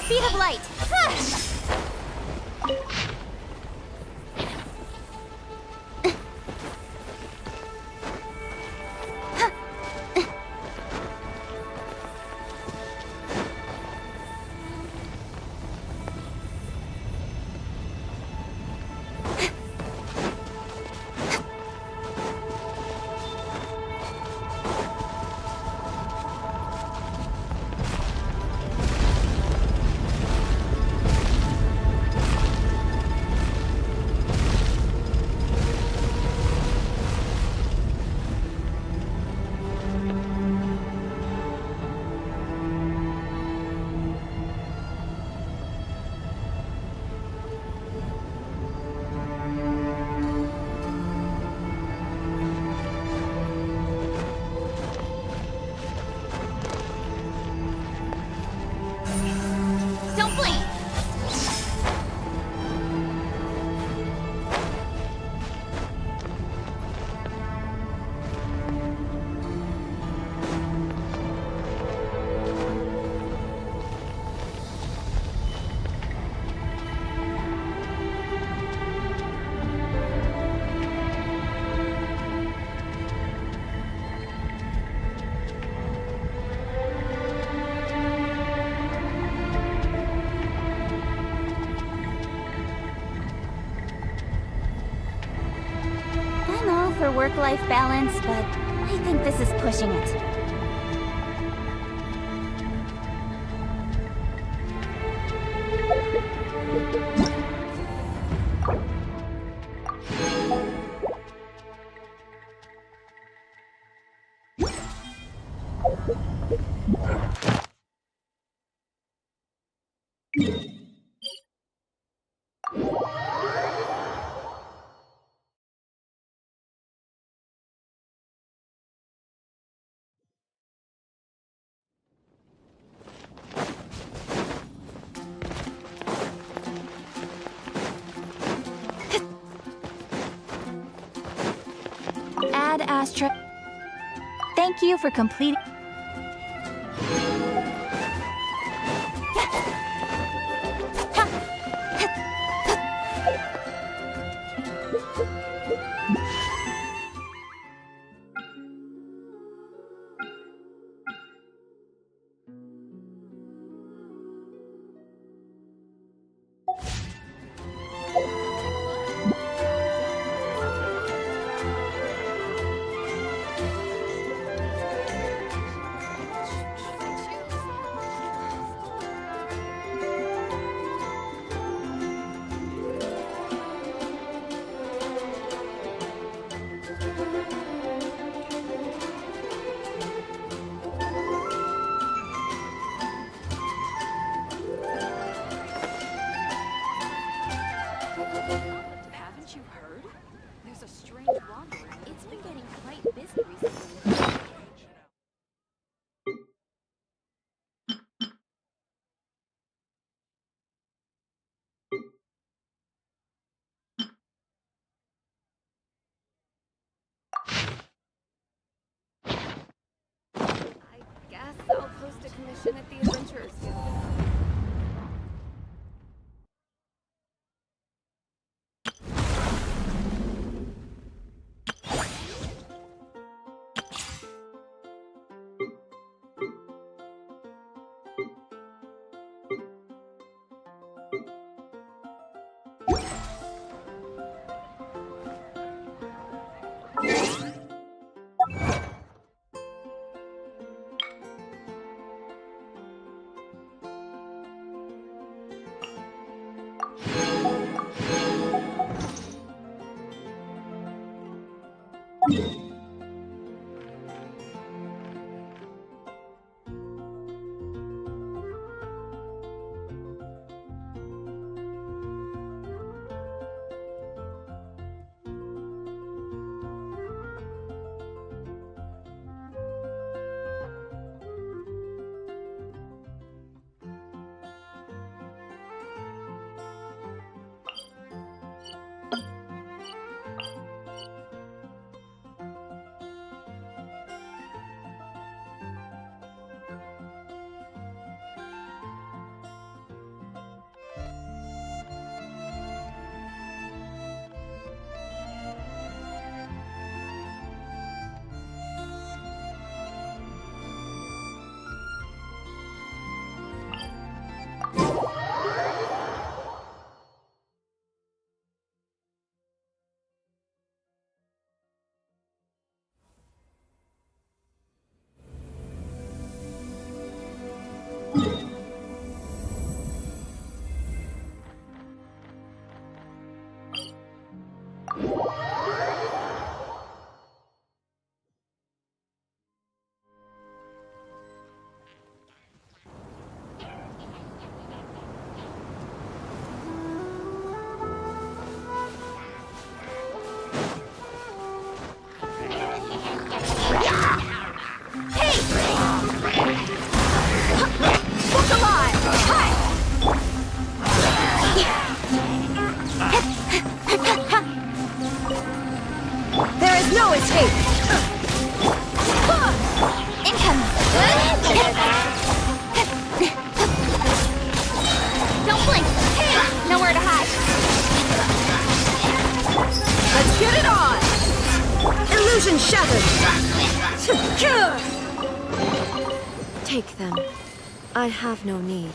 Speed of light! Don't blink! I'm all for work-life balance, but I think this is pushing it. Ad Astra. Thank you for completing.
There's a strange wanderer. It's been getting quite busy recently. I guess I'll post a commission at the Adventurers Guild.
Take them. I have no need.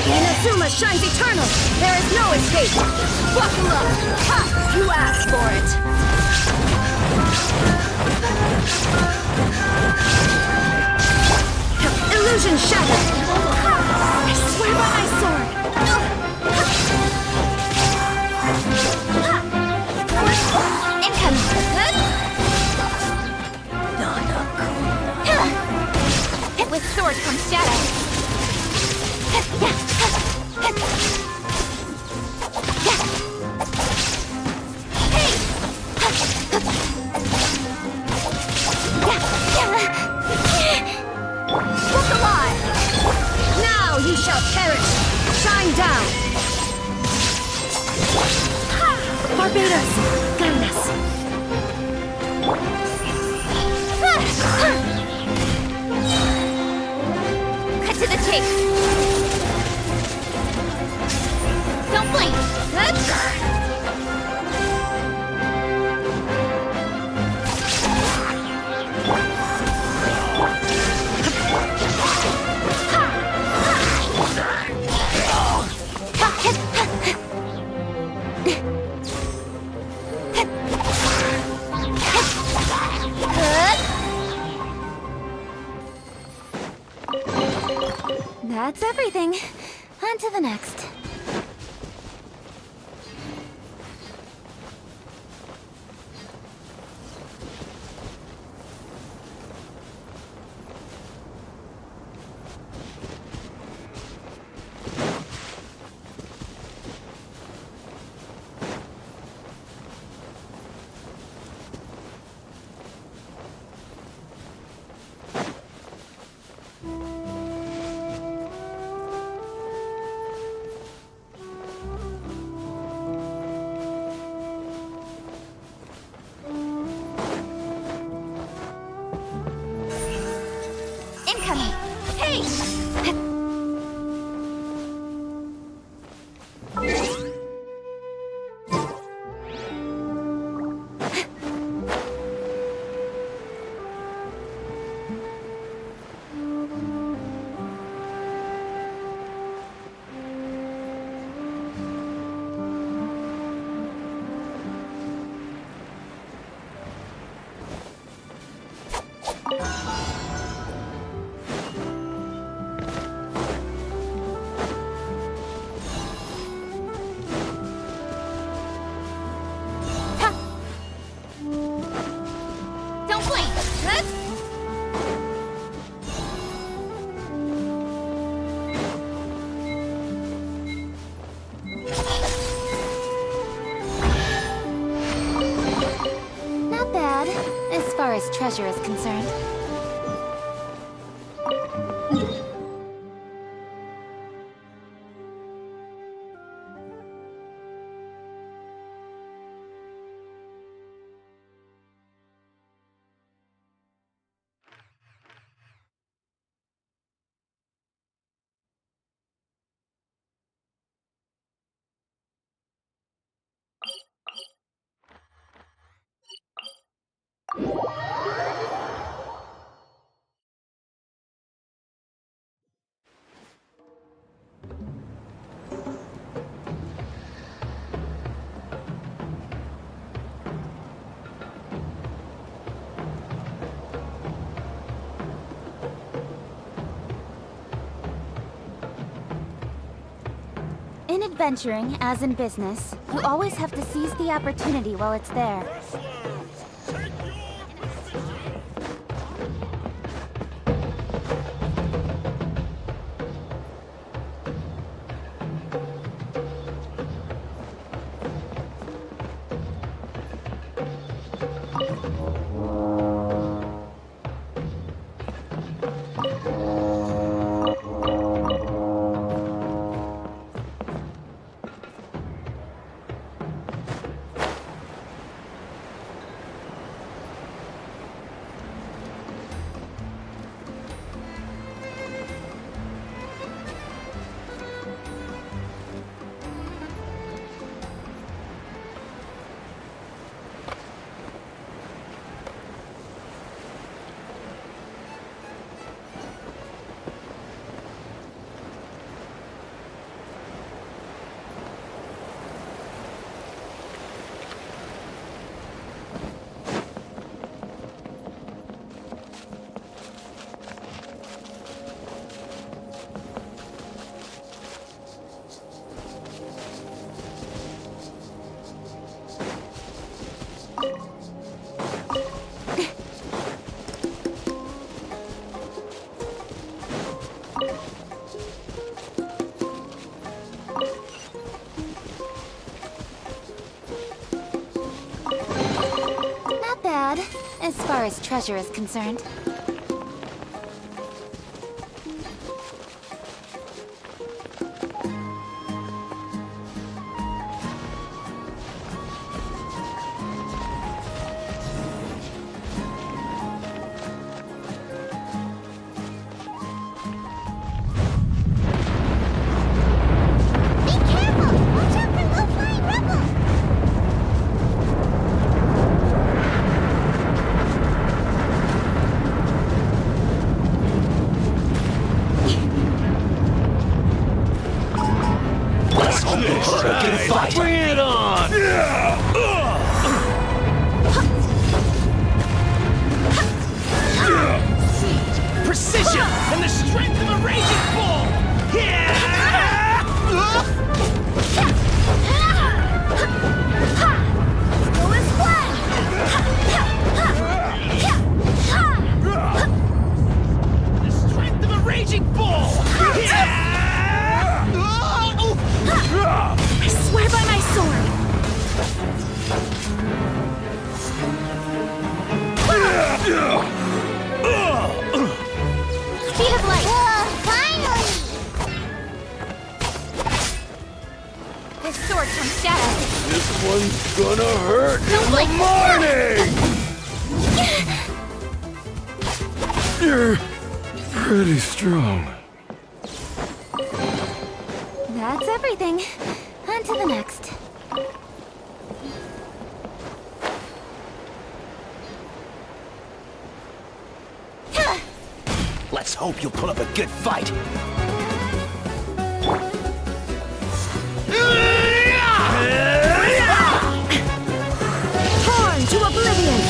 Inazuma shines eternal! There is no escape! Buckle up! Ha! You asked for it! Illusion shattered! I swear by my sword!
Income! With sword comes shadow.
Look alive! Now you shall perish! Shine down! Barbados! Guide us!
Cut to the chase! Don't blink! That's everything. On to the next.
treasure is concerned. In adventuring, as in business, you always have to seize the opportunity while it's there. As far as treasure is concerned.
Bring it on! Precision and the strength of a raging bull!
Go as planned!
The strength of a raging bull!
I swear by my sword!
Speed of light! Finally!
This sword comes shadow.
This one's gonna hurt in the morning! You're pretty strong.
That's everything. On to the next.
Let's hope you'll put up a good fight.
Torn to oblivion!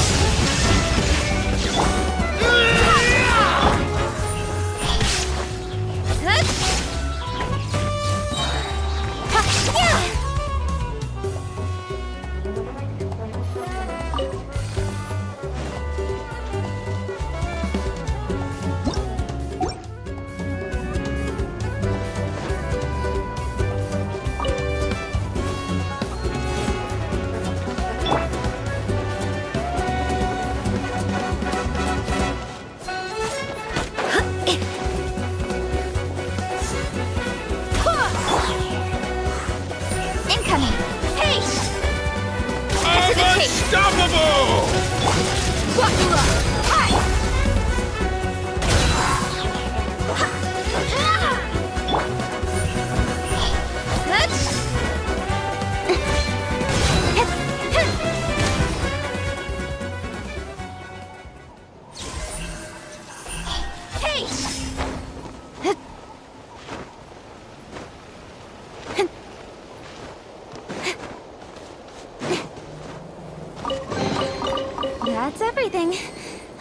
That's everything.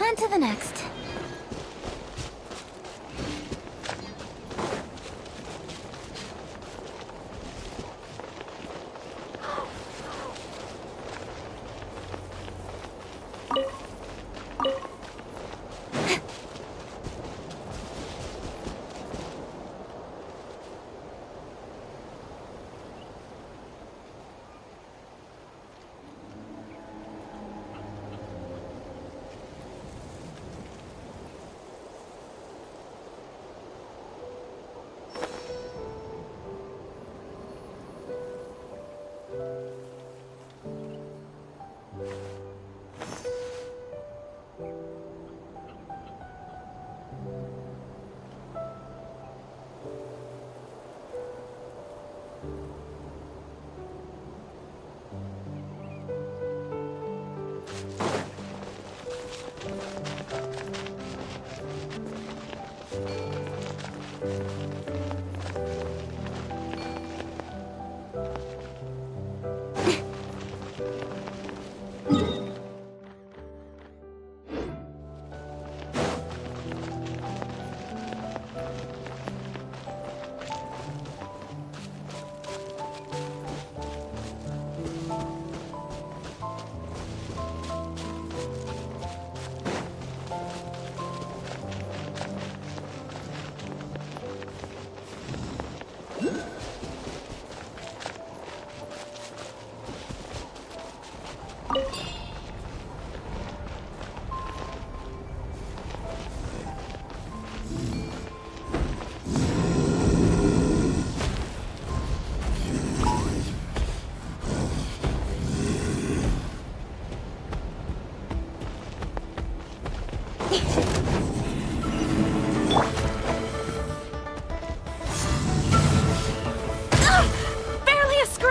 On to the next.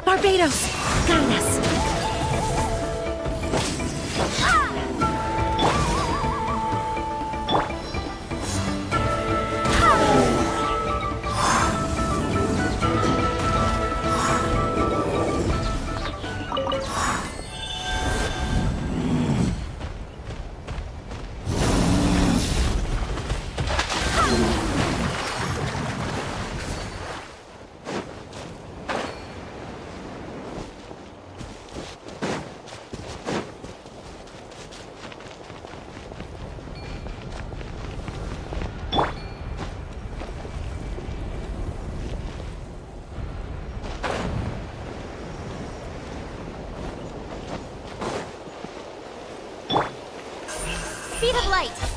Barbados! Guide us!
Speed of light!